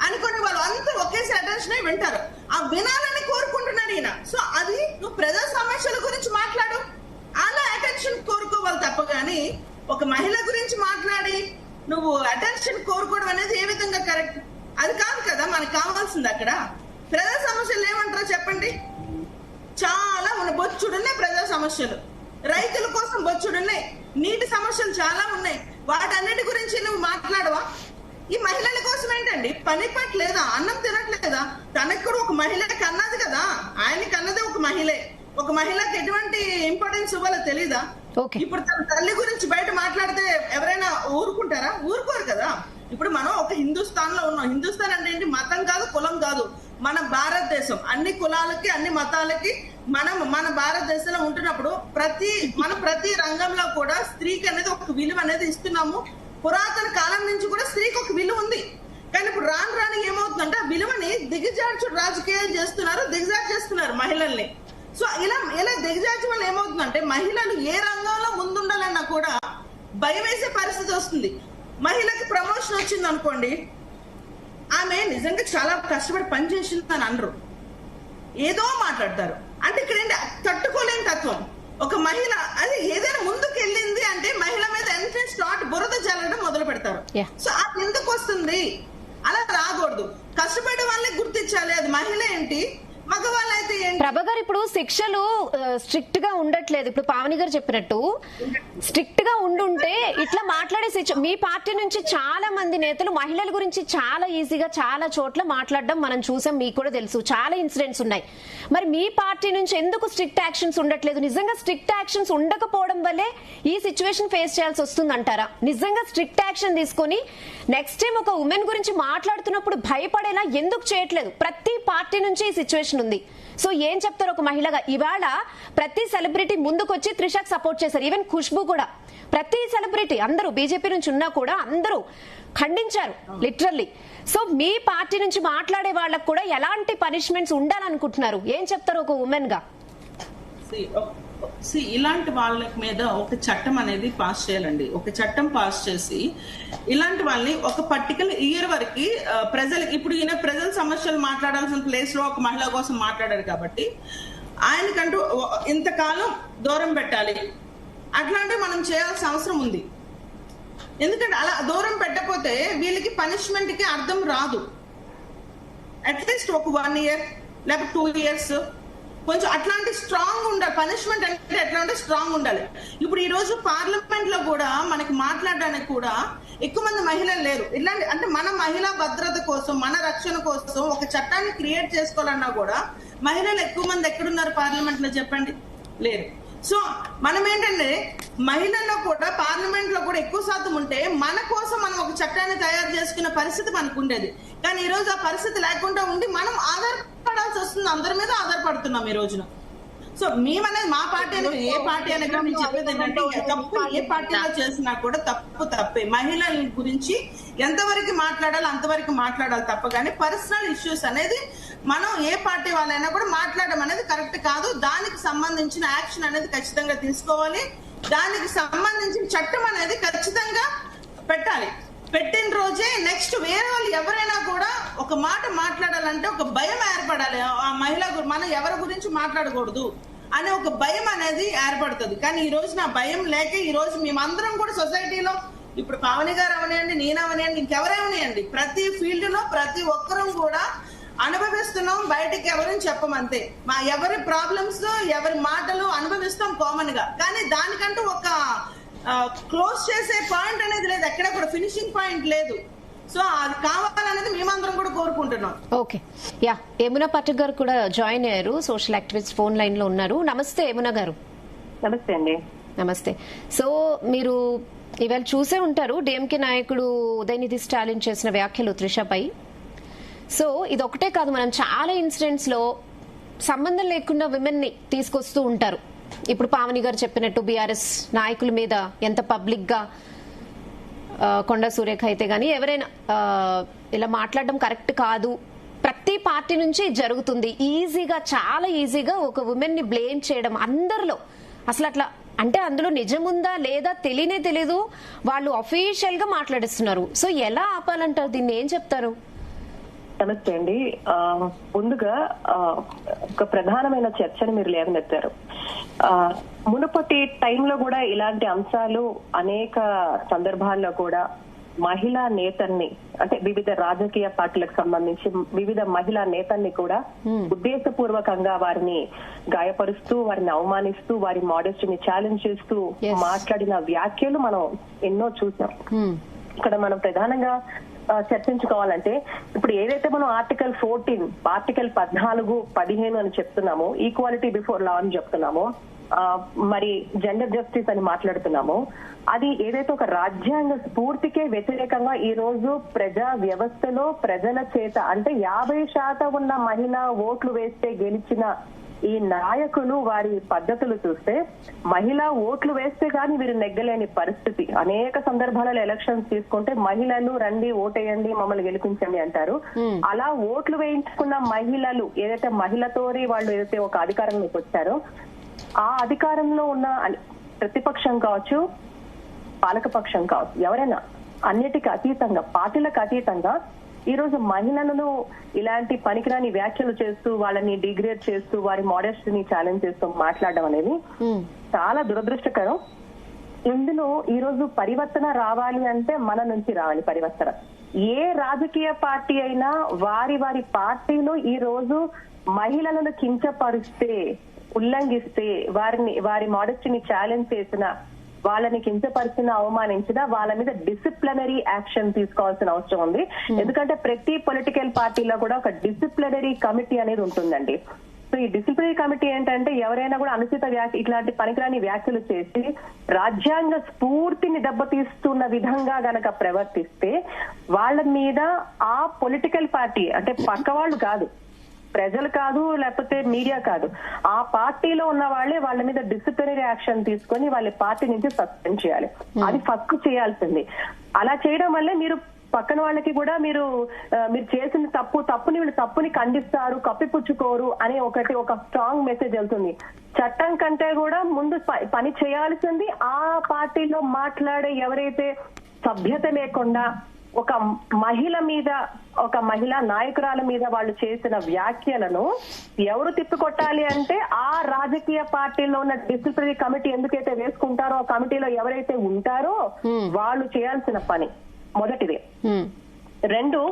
అనుకుని వాళ్ళు అందరూ ఒకేసారి అటెన్షన్ అయి వింటారు. ఆ వినాలని కోరుకుంటున్నాడు ఈయన. సో అది నువ్వు ప్రజా సమస్యల గురించి మాట్లాడు, అలా అటెన్షన్ కోరుకోవాలి తప్ప గాని ఒక మహిళ గురించి మాట్లాడి నువ్వు అటెన్షన్ కోరుకోవడం అనేది ఏ విధంగా కరెక్ట్? అది కాదు కదా మనకు కావాల్సింది. అక్కడ ప్రజా సమస్యలు ఏమంటారో చెప్పండి. చాలా ఉన్నాయి, బొచ్చుడున్నాయి ప్రజా సమస్యలు. రైతుల కోసం బొచ్చుడున్నాయి, నీటి సమస్యలు చాలా ఉన్నాయి. వాటన్నిటి గురించి నువ్వు మాట్లాడవా? ఈ మహిళల కోసం ఏంటండి? పని పట్టలేదా? అన్నం తినట్లేదా? తనకు కూడా ఒక మహిళ కన్నది కదా, ఆయనకి అన్నదే ఒక మహిళే. ఒక మహిళకి ఎటువంటి ఇంపార్టెన్స్ ఇవ్వాలో తెలీదా? ఇప్పుడు తన తల్లి గురించి బయట మాట్లాడితే ఎవరైనా ఊరుకుంటారా? ఊరుకోరు కదా. ఇప్పుడు మనం ఒక హిందుస్థాన్ లో ఉన్నాం. హిందుస్థాన్ అంటే ఏంటి? మతం కాదు, కులం కాదు. మన భారతదేశం అన్ని కులాలకి అన్ని మతాలకి మన భారతదేశంలో ఉంటున్నప్పుడు ప్రతి రంగంలో కూడా స్త్రీకి అనేది ఒక విలువ అనేది ఇస్తున్నాము. పురాతన కాలం నుంచి కూడా స్త్రీకి ఒక విలువ ఉంది. కానీ ఇప్పుడు రాను రాను ఏమవుతుందంటే ఆ విలువని దిగజార్చు రాజకీయాలు చేస్తున్నారు మహిళల్ని. సో ఇలా దిగజార్చు వల్ల ఏమవుతుందంటే మహిళలు ఏ రంగంలో ముందుండాలన్నా కూడా భయం వేసే పరిస్థితి వస్తుంది. మహిళకి ప్రమోషన్ వచ్చింది అనుకోండి, ఆమె నిజంగా చాలా కష్టపడి పనిచేసింది అని అనరు, ఏదో మాట్లాడతారు. అంటే ఇక్కడ ఏంటి తట్టుకోలేని తత్వం. ఒక మహిళ అది ఏదైనా ముందుకు వెళ్ళింది అంటే మహిళ మీద వెంటనే స్టార్ట్ బురద చల్లడం మొదలు పెడతారు. సో అది ఎందుకు వస్తుంది? అలా రాకూడదు. కష్టపడే వాళ్ళని గుర్తించాలి. అది మహిళ ఏంటి, మగవాళ్ళు అయితే ఏంటి. ప్రభా గారు, ఇప్పుడు శిక్షలు స్ట్రిక్ట్ గా ఉండట్లేదు. ఇప్పుడు పావని గారు చెప్పినట్టు స్ట్రిక్ట్ గా ఉండుంటే ఇట్లా మాట్లాడే మీ పార్టీ నుంచి చాలా మంది నేతలు మహిళల గురించి చాలా ఈజీగా చాలా చోట్ల మాట్లాడడం మనం చూసాం, మీకు కూడా తెలుసు, చాలా ఇన్సిడెంట్స్ ఉన్నాయి. మరి మీ పార్టీ నుంచి ఎందుకు స్ట్రిక్ట్ యాక్షన్స్ ఉండట్లేదు? నిజంగా స్ట్రిక్ట్ యాక్షన్స్ ఉండకపోవడం వల్లే ఈ సిచ్యువేషన్ ఫేస్ చేయాల్సి వస్తుంది అంటారా? నిజంగా స్ట్రిక్ట్ యాక్షన్ తీసుకొని నెక్స్ట్ టైం ఒక ఉమెన్ గురించి మాట్లాడుతున్నప్పుడు భయపడేలా ఎందుకు చేయట్లేదు? ప్రతి పార్టీ నుంచి ఈ సిచ్యువేషన్ ఉంది. సో ఏం చెప్తారు ఒక మహిళగా? ఇవాళ ప్రతి సెలబ్రిటీ ముందుకొచ్చి త్రిషాకి సపోర్ట్ చేశారు. ఈవెన్ ఖుష్బూ కూడా, ప్రతి సెలబ్రిటీ అందరూ బీజేపీ నుంచి ఉన్నా కూడా అందరూ ఖండించారు లిటరల్లీ. సో మీ పార్టీ నుంచి మాట్లాడే వాళ్ళకు కూడా ఎలాంటి పనిష్మెంట్స్ ఉండాలనుకుంటున్నారు? ఏం చెప్తారు ఒక ఉమెన్ గా? ఇలాంటి వాళ్ళ మీద ఒక చట్టం అనేది పాస్ చేయాలండి. ఒక చట్టం పాస్ చేసి ఇలాంటి వాళ్ళని ఒక పర్టికులర్ ఇయర్ వరకు ప్రజలకి, ఇప్పుడు ఈయన ప్రజల సమస్యలు మాట్లాడాల్సిన ప్లేస్ లో ఒక మహిళ కోసం మాట్లాడారు కాబట్టి ఆయనకంటూ ఇంతకాలం దూరం పెట్టాలి. అట్లాంటివి మనం చేయాల్సిన అవసరం ఉంది. ఎందుకంటే అలా దూరం పెట్టకపోతే వీళ్ళకి పనిష్మెంట్ కి అర్థం రాదు. అట్లీస్ట్ ఒక 1 year లేకపోతే 2 years కొంచెం అట్లాంటి స్ట్రాంగ్ ఉండాలి. పనిష్మెంట్ అంటే ఎట్లా ఉంటే స్ట్రాంగ్ ఉండాలి. ఇప్పుడు ఈ రోజు పార్లమెంట్ లో కూడా మనకి మాట్లాడడానికి కూడా ఎక్కువ మంది మహిళలు లేరు. ఇట్లాంటి అంటే మన మహిళా భద్రత కోసం, మన రక్షణ కోసం ఒక చట్టాన్ని క్రియేట్ చేసుకోవాలన్నా కూడా మహిళలు ఎక్కువ మంది ఎక్కడున్నారు పార్లమెంట్ లో చెప్పండి? లేరు. సో మనం ఏంటంటే మహిళల్లో కూడా పార్లమెంట్ లో కూడా ఎక్కువ శాతం ఉంటే మన కోసం మనం ఒక చట్టాన్ని తయారు చేసుకునే పరిస్థితి మనకు ఉండేది. కానీ ఈ రోజు ఆ పరిస్థితి లేకుండా ఉండి మనం ఆధారపడాల్సి వస్తుంది. అందరి మీద ఆధారపడుతున్నాం ఈ రోజున. సో మేమనేది మా పార్టీ అనేది ఏ పార్టీ అనేది నేను చెప్పేది ఏంటంటే తప్పు ఏ పార్టీలో చేసినా కూడా తప్పే. మహిళల గురించి ఎంతవరకు మాట్లాడాలి అంతవరకు మాట్లాడాలి తప్ప కానీ పర్సనల్ ఇష్యూస్ అనేది మనం ఏ పార్టీ వాళ్ళైనా కూడా మాట్లాడడం అనేది కరెక్ట్ కాదు. దానికి సంబంధించిన యాక్షన్ అనేది ఖచ్చితంగా తీసుకోవాలి. దానికి సంబంధించిన చట్టం అనేది ఖచ్చితంగా పెట్టాలి. పెట్టిన రోజే నెక్స్ట్ వేరే వాళ్ళు ఎవరైనా కూడా ఒక మాట మాట్లాడాలంటే ఒక భయం ఏర్పడాలి. ఆ మహిళ మనం ఎవరి గురించి మాట్లాడకూడదు అనే ఒక భయం అనేది ఏర్పడుతుంది. కానీ ఈ రోజు నా భయం లేక ఈ రోజు మేమందరం కూడా సొసైటీలో, ఇప్పుడు పావని గారు అవనియండి, నేను అవనియండి, ఇంకెవరేమనియండి, ప్రతి ఫీల్డ్ లో ప్రతి ఒక్కరం కూడా అనుభవిస్తున్నాం. బయటికి ఎవరిని చెప్పమంతే. మా ఎవరి ప్రాబ్లమ్స్ ఎవరి మాటలు అనుభవిస్తాం కామన్ గా. కానీ దానికంటూ ఒక క్లోజ్ చేసే పాయింట్ అనేది లేదు, ఎక్కడ కూడా ఫినిషింగ్ పాయింట్ లేదు. సో అది కావాలనేది మేమందరం కూడా కోరుకుంటున్నాం. ఓకే, యా, యమునా పాఠక్ గారు కూడా జాయిన్ అయ్యారు, సోషల్ యాక్టివిస్ట్, ఫోన్ లైన్ లో ఉన్నారు. నమస్తే యమునా గారు. నమస్తే అండి. నమస్తే. సో మీరు ఇవాళ చూసే ఉంటారు డిఎంకే నాయకుడు ఉదయనిధి స్టాలిన్ చేసిన వ్యాఖ్యలు త్రిషపై. సో ఇది ఒకటే కాదు, మనం చాలా ఇన్సిడెంట్స్ లో సంబంధం లేకుండా విమెన్ ని తీసుకొస్తూ ఉంటారు. ఇప్పుడు పావని గారు చెప్పినట్టు బీఆర్ఎస్ నాయకుల మీద ఎంత పబ్లిక్ గా, కొండా సురేఖ అయితే గానీ ఎవరైనా ఇలా మాట్లాడడం కరెక్ట్ కాదు. ప్రతి పార్టీ నుంచి జరుగుతుంది. ఈజీగా, చాలా ఈజీగా ఒక ఉమెన్ ని బ్లేమ్ చేయడం అందరిలో. అసలు అట్లా అంటే అందులో నిజముందా లేదా తెలీదు. వాళ్ళు అఫీషియల్ గా మాట్లాడిస్తున్నారు. సో ఎలా ఆపాలంటారు దీన్ని? ఏం చెప్తారు? నమస్తే అండి. ముందుగా ఒక ప్రధానమైన చర్చను మీరు లేవనెత్తారు. మునుపటి టైంలో కూడా ఇలాంటి అంశాలు అనేక సందర్భాల్లో కూడా మహిళా నేతల్ని, అంటే వివిధ రాజకీయ పార్టీలకు సంబంధించి వివిధ మహిళా నేతల్ని కూడా ఉద్దేశపూర్వకంగా వారిని గాయపరుస్తూ, వారిని అవమానిస్తూ, వారి మోడెస్టీని ఛాలెంజ్ చేస్తూ మాట్లాడిన వ్యాఖ్యలు మనం ఎన్నో చూసాం. ఇక్కడ మనం ప్రధానంగా చర్చించుకోవాలంటే ఇప్పుడు ఏదైతే మనం ఆర్టికల్ 14, ఆర్టికల్ 14, 15 అని చెప్తున్నామో, ఈక్వాలిటీ బిఫోర్ లా అని చెప్తున్నామో, మరి జెండర్ జస్టిస్ అని మాట్లాడుతున్నామో, అది ఏదైతే ఒక రాజ్యాంగ స్ఫూర్తికే వ్యతిరేకంగా ఈ రోజు ప్రజా వ్యవస్థలో ప్రజల చేత, అంటే 50% ఉన్న మహిళా ఓట్లు వేస్తే గెలిచిన ఈ నాయకులు వారి పద్ధతులు చూస్తే మహిళా ఓట్లు వేస్తే గానీ వీరు నెగ్గలేని పరిస్థితి. అనేక సందర్భాలలో ఎలక్షన్స్ తీసుకుంటే మహిళలు రండి ఓటేయండి మమ్మల్ని గెలిపించండి అంటారు. అలా ఓట్లు వేయించుకున్న మహిళలు ఏదైతే మహిళతోని వాళ్ళు ఏదైతే ఒక అధికారంలోకి వచ్చారో ఆ అధికారంలో ఉన్న ప్రతిపక్షం కావచ్చు పాలకపక్షం కావచ్చు ఎవరైనా అన్నిటికీ అతీతంగా పార్టీలకు అతీతంగా ఈ రోజు మహిళలను ఇలాంటి పనికిరాని వ్యాఖ్యలు చేస్తూ వాళ్ళని డిగ్రేడ్ చేస్తూ వారి మోడెస్టీని ఛాలెంజ్ చేస్తూ మాట్లాడడం అనేది చాలా దురదృష్టకరం. ఇందులో ఈ రోజు పరివర్తన రావాలి అంటే మన నుంచి రావాలి పరివర్తన. ఏ రాజకీయ పార్టీ అయినా వారి వారి పార్టీలో ఈ రోజు మహిళలను కించపరిస్తే ఉల్లంఘిస్తే వారి మోడెస్టీని ఛాలెంజ్ చేసిన వాళ్ళని కించపరిచిన అవమానించిన వాళ్ళ మీద డిసిప్లినరీ యాక్షన్ తీసుకోవాల్సిన అవసరం ఉంది. ఎందుకంటే ప్రతి పొలిటికల్ పార్టీలో కూడా ఒక డిసిప్లినరీ కమిటీ అనేది ఉంటుందండి. సో ఈ డిసిప్లినరీ కమిటీ ఏంటంటే ఎవరైనా కూడా అనుచిత ఇట్లాంటి పనికిరాని వ్యాఖ్యలు చేసి రాజ్యాంగ స్ఫూర్తిని దెబ్బతీస్తున్న విధంగా గనక ప్రవర్తిస్తే వాళ్ళ మీద ఆ పొలిటికల్ పార్టీ అంటే పక్క వాళ్ళు కాదు, ప్రజలు కాదు, లేకపోతే మీడియా కాదు, ఆ పార్టీలో ఉన్న వాళ్ళే వాళ్ళ మీద డిసిప్లినరీ యాక్షన్ తీసుకొని వాళ్ళ పార్టీ నుంచి సస్పెండ్ చేయాలి. అది ఫస్ట్ చేయాల్సింది. అలా చేయడం వల్లే మీరు పక్కన వాళ్ళకి కూడా మీరు చేసిన తప్పుని వీళ్ళు తప్పుని ఖండిస్తారు, కప్పిపుచ్చుకోరు అనే ఒక స్ట్రాంగ్ మెసేజ్ వెళ్తుంది. చట్టం కంటే కూడా ముందు పని చేయాల్సింది ఆ పార్టీలో మాట్లాడే ఎవరైతే సభ్యత లేకుండా ఒక మహిళ మీద ఒక మహిళా నాయకురాల మీద వాళ్ళు చేసిన వ్యాఖ్యలను ఎవరు తిప్పికొట్టాలి అంటే ఆ రాజకీయ పార్టీలో ఉన్న డిసిప్లినరీ కమిటీ ఎందుకైతే వేసుకుంటారో ఆ కమిటీలో ఎవరైతే ఉంటారో వాళ్ళు చేయాల్సిన పని మొదటిది. రెండు,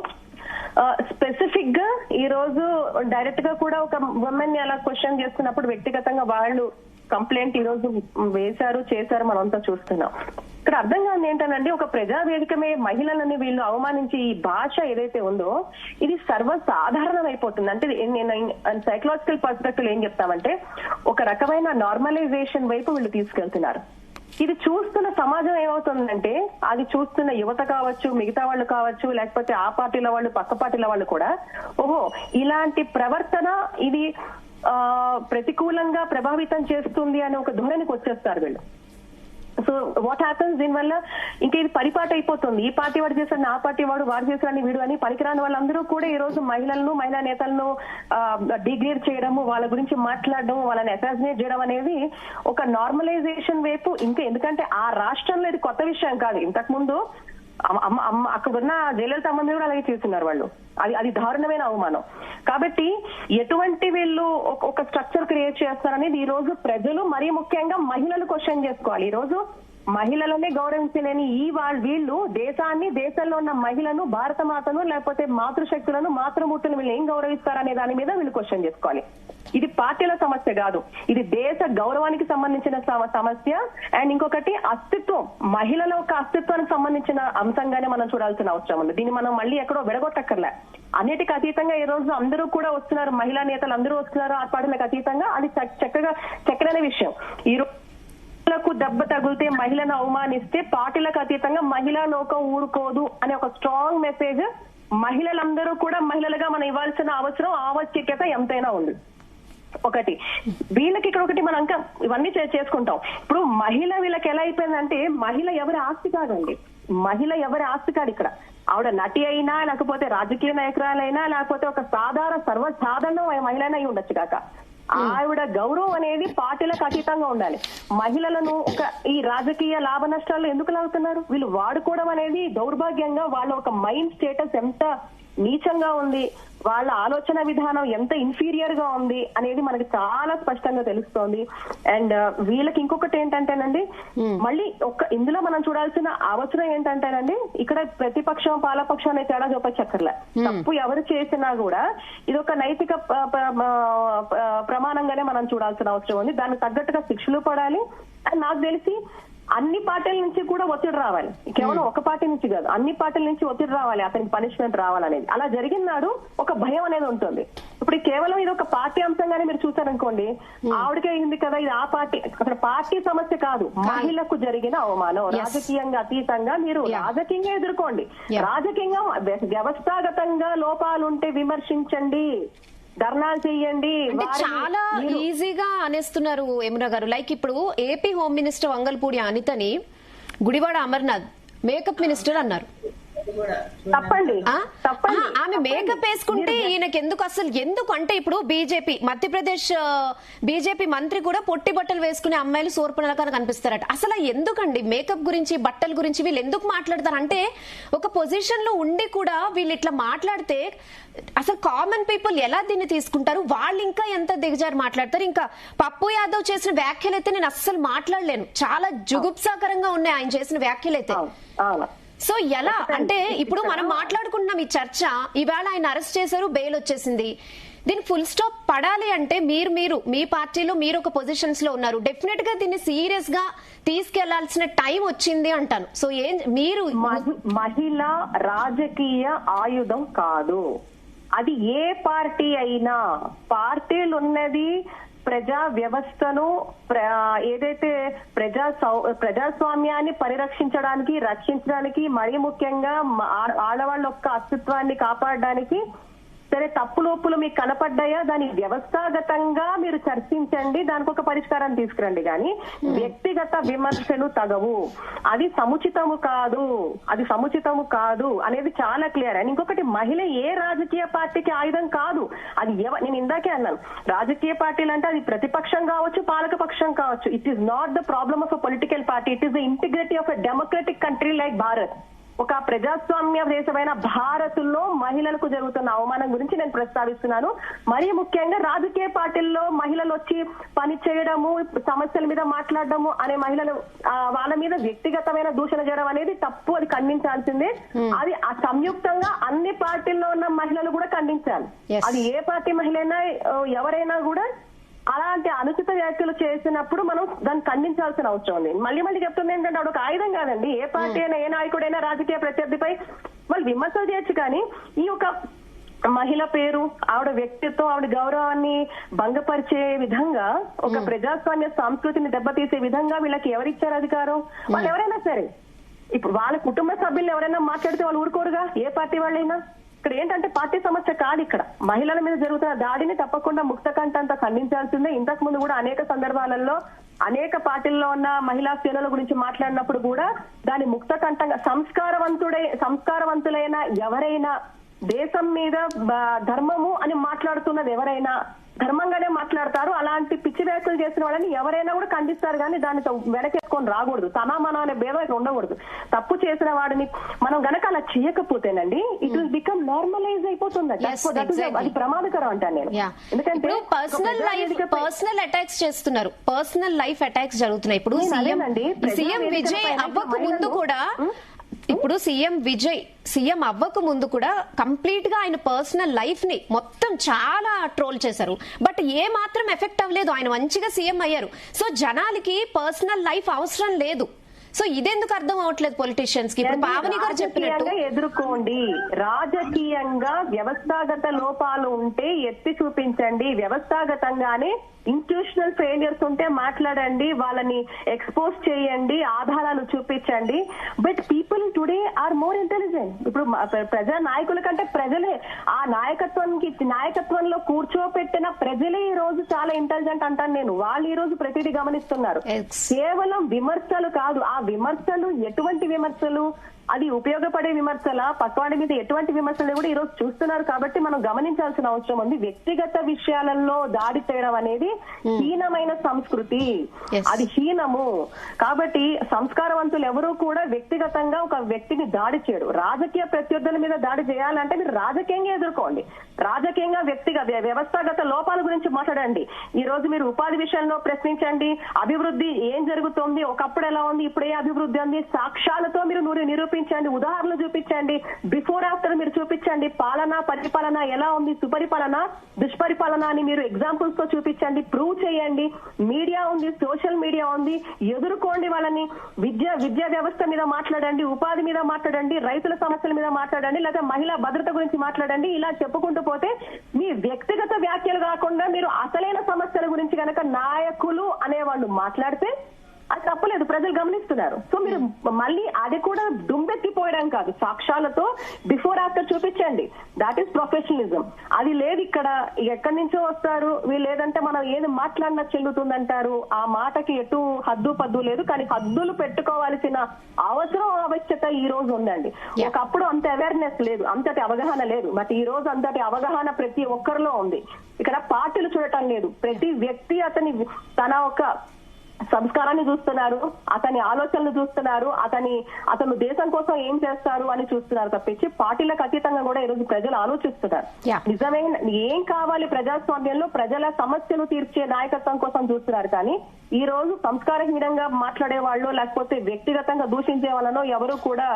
స్పెసిఫిక్ గా ఈ రోజు డైరెక్ట్ గా కూడా ఒక ఉమెన్ అలా క్వశ్చన్ చేస్తున్నప్పుడు వ్యక్తిగతంగా వాళ్ళు కంప్లైంట్ ఈ రోజు వేశారు చేశారు మనంతా చూస్తున్నాం. ఇక్కడ అర్థం కాదు ఏంటనండి, ఒక ప్రజావేదికమే మహిళలని వీళ్ళు అవమానించి ఈ భాష ఏదైతే ఉందో ఇది సర్వసాధారణం అయిపోతుంది. అంటే నేను సైకలాజికల్ పర్స్పెక్టివ్ ఏం చెప్తామంటే ఒక రకమైన నార్మలైజేషన్ వైపు వీళ్ళు తీసుకెళ్తున్నారు. ఇది చూస్తున్న సమాజం ఏమవుతుందంటే అది చూస్తున్న యువత కావచ్చు, మిగతా వాళ్ళు కావచ్చు, లేకపోతే ఆ పార్టీల వాళ్ళు పక్క పార్టీల వాళ్ళు కూడా ఓహో ఇలాంటి ప్రవర్తన ఇది ప్రతికూలంగా ప్రభావితం చేస్తుంది అనే ఒక ధోరణికి వచ్చేస్తారు వీళ్ళు. సో వాట్ హ్యాపన్స్ దీనివల్ల ఇంకా ఇది పరిపాటు అయిపోతుంది. ఈ పార్టీ వాడు చేశాడు, ఆ పార్టీ వాడు చేశాడని వీడు అని పనికిరాని వాళ్ళందరూ కూడా ఈ రోజు మహిళలను మహిళా నేతలను డిగ్రేడ్ చేయడము, వాళ్ళ గురించి మాట్లాడడం, వాళ్ళని అసాసినేట్ చేయడం అనేది ఒక నార్మలైజేషన్ వైపు. ఇంకా ఎందుకంటే ఆ రాష్ట్రంలో ఇది కొత్త విషయం కాదు. ఇంతకు ముందు అక్కడున్న జయలలిత అమ్మ కూడా అలాగే చేస్తున్నారు వాళ్ళు. అది దారుణమైన అవమానం. కాబట్టి ఎటువంటి వీళ్ళు ఒక స్ట్రక్చర్ క్రియేట్ చేస్తారనేది ఈ రోజు ప్రజలు మరీ ముఖ్యంగా మహిళలు క్వశ్చన్ చేసుకోవాలి. ఈ రోజు మహిళలనే గౌరవించలేని వీళ్ళు దేశంలో ఉన్న మహిళను, భారత మాతను, లేకపోతే మాతృశక్తులను, మాతృమూర్తులను వీళ్ళు ఏం గౌరవిస్తారనే దాని మీద వీళ్ళు క్వశ్చన్ చేసుకోవాలి. ఇది పార్టీల సమస్య కాదు, ఇది దేశ గౌరవానికి సంబంధించిన సమస్య. అండ్ ఇంకొకటి అస్తిత్వం, మహిళల యొక్క అస్తిత్వానికి సంబంధించిన అంశంగానే మనం చూడాల్సిన అవసరం ఉంది. దీన్ని మనం మళ్ళీ ఎక్కడో విడగొట్టక్కర్లే. అన్నిటికీ అతీతంగా ఈ రోజు అందరూ కూడా వస్తున్నారు, మహిళా నేతలు అందరూ వస్తున్నారు ఆర్పాటలకు అతీతంగా. అది చక్కని విషయం. ఈ రోజు దెబ్బ తగిలితే మహిళను అవమానిస్తే పార్టీలకు అతీతంగా మహిళా లోకం ఊరుకోదు అనే ఒక స్ట్రాంగ్ మెసేజ్ మహిళలందరూ కూడా మహిళలుగా మనం ఇవ్వాల్సిన ఆవశ్యకత ఎంతైనా ఉంది. ఒకటి వీళ్ళకి ఇక్కడ ఒకటి మనం ఇంకా ఇవన్నీ చేసుకుంటాం. ఇప్పుడు మహిళ వీళ్ళకి ఎలా అయిపోయిందంటే మహిళ ఎవరి ఆస్తి కాదండి, మహిళ ఎవరి ఆస్తి కాదు. ఇక్కడ ఆవిడ నటి అయినా, లేకపోతే రాజకీయ నాయకురాలైనా, లేకపోతే ఒక సర్వసాధారణ మహిళ అయి ఉండొచ్చు కాక ఆవిడ గౌరవం అనేది పార్టీలకు అతీతంగా ఉండాలి. మహిళలను ఈ రాజకీయ లాభ నష్టాలు ఎందుకు లాగుతున్నారు? వీళ్ళు వాడుకోవడం అనేది దౌర్భాగ్యంగా వాళ్ళ ఒక మైండ్ స్టేటస్ ఎంత నీచంగా ఉంది, వాళ్ళ ఆలోచన విధానం ఎంత ఇన్ఫీరియర్ గా ఉంది అనేది మనకి చాలా స్పష్టంగా తెలుస్తోంది. అండ్ వీళ్ళకి ఇంకొకటి ఏంటంటేనండి, మళ్ళీ ఇందులో మనం చూడాల్సిన అవసరం ఏంటంటేనండి, ఇక్కడ ప్రతిపక్షం పాలపక్షం అనే తేడా చూపచ్చక్కర్లే. తప్పు ఎవరు చేసినా కూడా ఇది ఒక నైతిక ప్రమాణంగానే మనం చూడాల్సిన అవసరం ఉంది. దానికి తగ్గట్టుగా శిక్షలు పడాలి. అండ్ నాకు తెలిసి అన్ని పార్టీల నుంచి కూడా ఒత్తిడి రావాలి, కేవలం ఒక పార్టీ నుంచి కాదు, అన్ని పార్టీల నుంచి ఒత్తిడి రావాలి, అతనికి పనిష్మెంట్ రావాలనేది. అలా జరిగినాడు ఒక భయం అనేది ఉంటుంది. ఇప్పుడు కేవలం ఇది ఒక పార్టీ అంశంగానే మీరు చూసారనుకోండి, ఆవిడకే అయింది కదా, ఇది ఆ పార్టీ, అక్కడ పార్టీ సమస్య కాదు, మహిళకు జరిగిన అవమానం. రాజకీయంగా అతీతంగా మీరు రాజకీయంగా ఎదుర్కోండి, రాజకీయంగా వ్యవస్థాగతంగా లోపాలుంటే విమర్శించండి, ధర్నాలు చెయ్యండి. అంటే చాలా ఈజీగా అనేస్తున్నారు యమున గారు. లైక్ ఇప్పుడు ఏపీ హోమ్ మినిస్టర్ వంగల్పూడి అనితని గుడివాడ అమర్నాథ్ మేకప్ మినిస్టర్ అన్నారు. తప్పండి. ఆమె మేకప్ వేసుకుంటే ఈయనకి ఎందుకు అసలు ఎందుకు అంటే ఇప్పుడు బీజేపీ మధ్యప్రదేశ్ బీజేపీ మంత్రి కూడా పొట్టి బట్టలు వేసుకునే అమ్మాయిలు సోర్పణలుగా కనిపిస్తారట. అసలు ఎందుకండి మేకప్ గురించి బట్టల గురించి వీళ్ళు ఎందుకు మాట్లాడతారు అంటే ఒక పొజిషన్ లో ఉండి కూడా వీళ్ళు ఇట్లా మాట్లాడితే అసలు కామన్ పీపుల్ ఎలా దీన్ని తీసుకుంటారు? వాళ్ళు ఇంకా ఎంత దిగజారి మాట్లాడతారు. ఇంకా పప్పు యాదవ్ చేసిన వ్యాఖ్యలు అయితే నేను అస్సలు మాట్లాడలేను. చాలా జుగుప్సాకరంగా ఉన్నాయి ఆయన చేసిన వ్యాఖ్యలు అయితే. సో ఎలా అంటే ఇప్పుడు మనం మాట్లాడుకుంటున్నాం ఈ చర్చ, ఇవాళ ఆయన అరెస్ట్ చేశారు, బెయిల్ వచ్చేసింది. దీనికి ఫుల్ స్టాప్ పడాలి అంటే మీరు మీ పార్టీలో మీరు ఒక పొజిషన్స్ లో ఉన్నారు, డెఫినెట్ గా దీన్ని సీరియస్ గా తీసుకెళ్లాల్సిన టైం వచ్చింది అంటాను. సో మీరు మహిళ రాజకీయ ఆయుధం కాదు. అది ఏ పార్టీ అయినా, పార్టీలు ఉన్నది ప్రజా వ్యవస్థను ఏదైతే ప్రజాస్వామ్యాన్ని పరిరక్షించడానికి, రక్షించడానికి, మరీ ముఖ్యంగా ఆడవాళ్ళ యొక్క అస్తిత్వాన్ని కాపాడడానికి. సరే, తప్పులోపులు మీకు కనపడ్డాయా, దాని వ్యవస్థాగతంగా మీరు చర్చించండి, దానికి ఒక పరిష్కారం తీసుకురండి. కానీ వ్యక్తిగత విమర్శలు తగవు. అది సముచితము కాదు అనేది చాలా క్లియర్. అండ్ ఇంకొకటి, మహిళ ఏ రాజకీయ పార్టీకి ఆయుధం కాదు. అది నేను ఇందాకే అన్నాను, రాజకీయ పార్టీలు అంటే అది ప్రతిపక్షం కావచ్చు, పాలక పక్షం కావచ్చు. It is not the problem of a political party, it is the integrity of a democratic country like Bharat. ఒక ప్రజాస్వామ్య దేశమైన భారత్లో మహిళలకు జరుగుతున్న అవమానం గురించి నేను ప్రస్తావిస్తున్నాను. మరీ ముఖ్యంగా రాజకీయ పార్టీల్లో మహిళలు వచ్చి పని చేయడము, సమస్యల మీద మాట్లాడడము అనే మహిళలు వాళ్ళ మీద వ్యక్తిగతమైన దూషణ చేయడం అనేది తప్పు. అది ఖండించాల్సిందే. అది సంయుక్తంగా అన్ని పార్టీల్లో ఉన్న మహిళలు కూడా ఖండించాలి. అది ఏ పార్టీ మహిళైనా ఎవరైనా కూడా అలాంటి అనుచిత వ్యాఖ్యలు చేసినప్పుడు మనం దాన్ని ఖండించాల్సిన అవసరం ఉంది. మళ్ళీ చెప్తుంది ఏంటంటే ఆవిడ ఒక ఆయుధం కాదండి. ఏ పార్టీ అయినా, ఏ నాయకుడైనా రాజకీయ ప్రత్యర్థిపై వాళ్ళు విమర్శలు చేయొచ్చు. కానీ ఈ ఒక మహిళ పేరు, ఆవిడ వ్యక్తిత్వం, ఆవిడ గౌరవాన్ని భంగపరిచే విధంగా, ఒక ప్రజాస్వామ్య సంస్కృతిని దెబ్బతీసే విధంగా వీళ్ళకి ఎవరిచ్చారు అధికారం? వాళ్ళు ఎవరైనా సరే, ఇప్పుడు వాళ్ళ కుటుంబ సభ్యులు ఎవరైనా మాట్లాడితే వాళ్ళు ఊరుకోరుగా, ఏ పార్టీ వాళ్ళైనా. ఇక్కడ ఏంటంటే పార్టీ సమస్య కాదు. ఇక్కడ మహిళల మీద జరుగుతున్న దాడిని తప్పకుండా ముక్త కంఠంతో ఖండించాల్సిందే. ఇంతకు ముందు కూడా అనేక సందర్భాలలో అనేక పార్టీల్లో ఉన్న మహిళా సేనల గురించి మాట్లాడినప్పుడు కూడా దాని ముక్త కంఠంగా, సంస్కారవంతులైన ఎవరైనా, దేశం మీద ధర్మము అని మాట్లాడుతున్నది ఎవరైనా ధర్మంగానే మాట్లాడతారు. అలాంటి పిచ్చి వ్యాఖ్యలు చేసిన వాళ్ళని ఎవరైనా కూడా ఖండిస్తారు. కానీ దానితో వెనకేసుకొని రాకూడదు. తన మన అనే భేదం ఇక్కడ ఉండకూడదు. తప్పు చేసిన వాడిని మనం గనక అలా చేయకపోతేనండి, ఇట్ విల్ బికమ్ నార్మలైజ్ అయిపోతుంది. అది ప్రమాదకరం అంటాను నేను. ఎందుకంటే పర్సనల్ అటాక్స్ చేస్తున్నారు, పర్సనల్ లైఫ్ అటాక్స్ జరుగుతున్నాయి. ఇప్పుడు సీఎం విజయ్ అవ్వక ముందు కూడా సీఎం అవ్వక ముందు కూడా కంప్లీట్ గా ఆయన పర్సనల్ లైఫ్ ని మొత్తం చాలా ట్రోల్ చేశారు. బట్ ఏ మాత్రం ఎఫెక్ట్ అవ్వలేదు. ఆయన మంచిగా సీఎం అయ్యారు. సో జనాలకి పర్సనల్ లైఫ్ అవసరం లేదు. సో ఇదెందుకు అర్థం అవట్లేదు పొలిటీషియన్స్ కి? ఇప్పుడు పావని గారు చెప్పినట్టు ఎదుర్కోండి. రాజకీయంగా వ్యవస్థాగత లోపాలు ఉంటే ఎత్తి చూపించండి. వ్యవస్థాగతంగానే ఇన్స్టిట్యూషనల్ ఫెయిలియర్స్ ఉంటే మాట్లాడండి, వాళ్ళని ఎక్స్పోజ్ చేయండి, ఆధారాలు చూపించండి. But people today are more intelligent. ఇప్పుడు ప్రజా నాయకుల కంటే ప్రజలే, ఆ నాయకత్వంలో కూర్చోపెట్టిన ప్రజలే ఈ రోజు చాలా ఇంటెలిజెంట్ అంటాను నేను. వాళ్ళు ఈ రోజు ప్రతిదీ గమనిస్తున్నారు. కేవలం విమర్శలు కాదు, ఆ విమర్శలు ఎటువంటి విమర్శలు, అది ఉపయోగపడే విమర్శల, పక్కవాడి మీద ఎటువంటి విమర్శలు కూడా ఈ రోజు చూస్తున్నారు. కాబట్టి మనం గమనించాల్సిన అవసరం ఉంది. వ్యక్తిగత విషయాలలో దాడి చేయడం అనేది హీనమైన సంస్కృతి, అది హీనము. కాబట్టి సంస్కారవంతులు ఎవరూ కూడా వ్యక్తిగతంగా ఒక వ్యక్తిని దాడి చేయడు. రాజకీయ ప్రత్యర్థుల మీద దాడి చేయాలంటే మీరు రాజకీయంగా ఎదుర్కోండి. రాజకీయంగా వ్యవస్థాగత లోపాల గురించి మాట్లాడండి. ఈ రోజు మీరు ఉపాధి విషయంలో ప్రశ్నించండి, అభివృద్ధి ఏం జరుగుతోంది, ఒకప్పుడు ఎలా ఉంది, ఇప్పుడు ఏ అభివృద్ధి ఉంది, సాక్ష్యాలతో మీరు నిరూపించండి, ఉదాహరణలు చూపించండి, బిఫోర్ ఆఫ్టర్ మీరు చూపించండి. పరిపాలన ఎలా ఉంది, సుపరిపాలన, దుష్పరిపాలన అని మీరు ఎగ్జాంపుల్స్ తో చూపించండి, ప్రూవ్ చేయండి. మీడియా ఉంది, సోషల్ మీడియా ఉంది, ఎదుర్కోండి వాళ్ళని. విద్యా వ్యవస్థ మీద మాట్లాడండి, ఉపాధి మీద మాట్లాడండి, రైతుల సమస్యల మీద మాట్లాడండి, లేదా మహిళా భద్రత గురించి మాట్లాడండి. ఇలా చెప్పుకుంటూ పోతే మీ వ్యక్తిగత వ్యాఖ్యలు కాకుండా మీరు అసలైన సమస్యల గురించి కనుక నాయకులు అనేవాళ్ళు మాట్లాడితే అది తప్పలేదు, ప్రజలు గమనిస్తున్నారు. సో మీరు మళ్ళీ అది కూడా దుమ్మెత్తిపోయడం కాదు, సాక్ష్యాలతో బిఫోర్ ఆఫ్టర్ చూపించండి. That is professionalism. అది లేదు ఇక్కడ. ఎక్కడి నుంచో వస్తారు వీళ్ళు, లేదంటే మనం ఏది మాట్లాడినా చెల్లుతుందంటారు. ఆ మాటకి ఎటు హద్దు పద్దు లేదు. కానీ హద్దులు పెట్టుకోవాల్సిన అవసరం ఆవశ్యకత ఈ రోజు ఉందండి. ఒకప్పుడు అంత అవేర్నెస్ లేదు, అంతటి అవగాహన లేదు. బట్ ఈ రోజు అంతటి అవగాహన ప్రతి ఒక్కరిలో ఉంది. ఇక్కడ పార్టీలు చూడటం లేదు, ప్రతి వ్యక్తి తన ఒక సంస్కారాన్ని చూస్తున్నారు, అతని ఆలోచనలు చూస్తున్నారు, అతను దేశం కోసం ఏం చేస్తారు అని చూస్తున్నారు తప్పించి పార్టీలకు అతీతంగా కూడా ఈ రోజు ప్రజలు ఆలోచిస్తున్నారు. నిజమైన ఏం కావాలి ప్రజాస్వామ్యంలో, ప్రజల సమస్యలు తీర్చే నాయకత్వం కోసం చూస్తున్నారు. కానీ ఈ రోజు సంస్కారహీనంగా మాట్లాడే వాళ్ళు, లేకపోతే వ్యక్తిగతంగా దూషించే వాళ్ళనో ఎవరు కూడా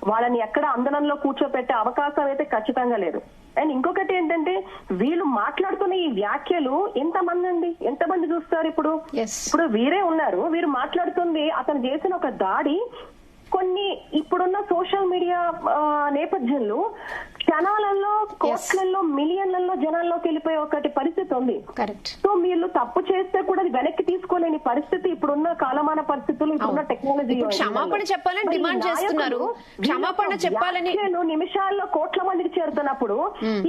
వాళ్ళని ఎక్కడ అందనంలో కూర్చోపెట్టే అవకాశం అయితే ఖచ్చితంగా లేదు. అండ్ ఇంకొకటి ఏంటంటే, వీళ్ళు మాట్లాడుతున్న ఈ వ్యాఖ్యలు ఎంతమంది చూస్తారు? ఇప్పుడు వీరే ఉన్నారు, వీరు మాట్లాడుతుంది అతను చేసిన ఒక దాడి కొన్ని ఇప్పుడున్న సోషల్ మీడియా నేపథ్యంలో క్షణాలలో, కోట్లలో, మిలియన్లలో జనాల్లోకి వెళ్ళిపోయే ఒకటి పరిస్థితి ఉంది. సో వీళ్ళు తప్పు చేస్తే కూడా అది వెనక్కి తీసుకోలేని పరిస్థితి ఇప్పుడున్న కాలమాన పరిస్థితులు, ఇప్పుడున్న టెక్నాలజీ. క్షమాపణ చెప్పాలని డిమాండ్ చేస్తున్నారు. క్షమాపణ చెప్పాలని నిమిషాల్లో కోట్ల మందికి చేరుతున్నప్పుడు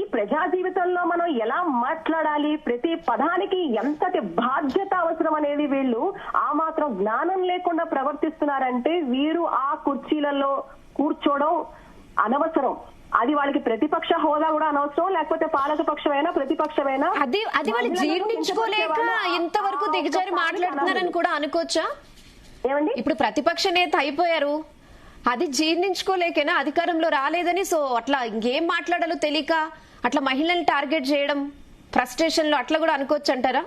ఈ ప్రజా జీవితంలో మనం ఎలా మాట్లాడాలి, ప్రతి పదానికి ఎంతటి బాధ్యత అవసరం అనేది వీళ్ళు ఆ మాత్రం జ్ఞానం లేకుండా ప్రవర్తిస్తున్నారంటే వీరు ఆ కుర్చీలలో కూర్చోవడం అనవసరం. అది వాళ్ళకి ప్రతిపక్ష హోదా కూడా అనవసరం, లేకపోతే పాలక పక్షమైనా ప్రతిపక్షమైనా అది వాళ్ళు జీర్ణించుకోలేక ఇంతవరకు దిగజారి మాట్లాడుతున్నారని కూడా అనుకోవచ్చా? ఏమండి, ఇప్పుడు ప్రతిపక్ష నేత అయిపోయారు, అది జీర్ణించుకోలేకైనా అధికారంలో రాలేదని, సో అట్లా ఇంకేం మాట్లాడాలో తెలియక అట్లా మహిళల్ని టార్గెట్ చేయడం ఫ్రస్ట్రేషన్ లో అట్లా కూడా అనుకోవచ్చు అంటారా?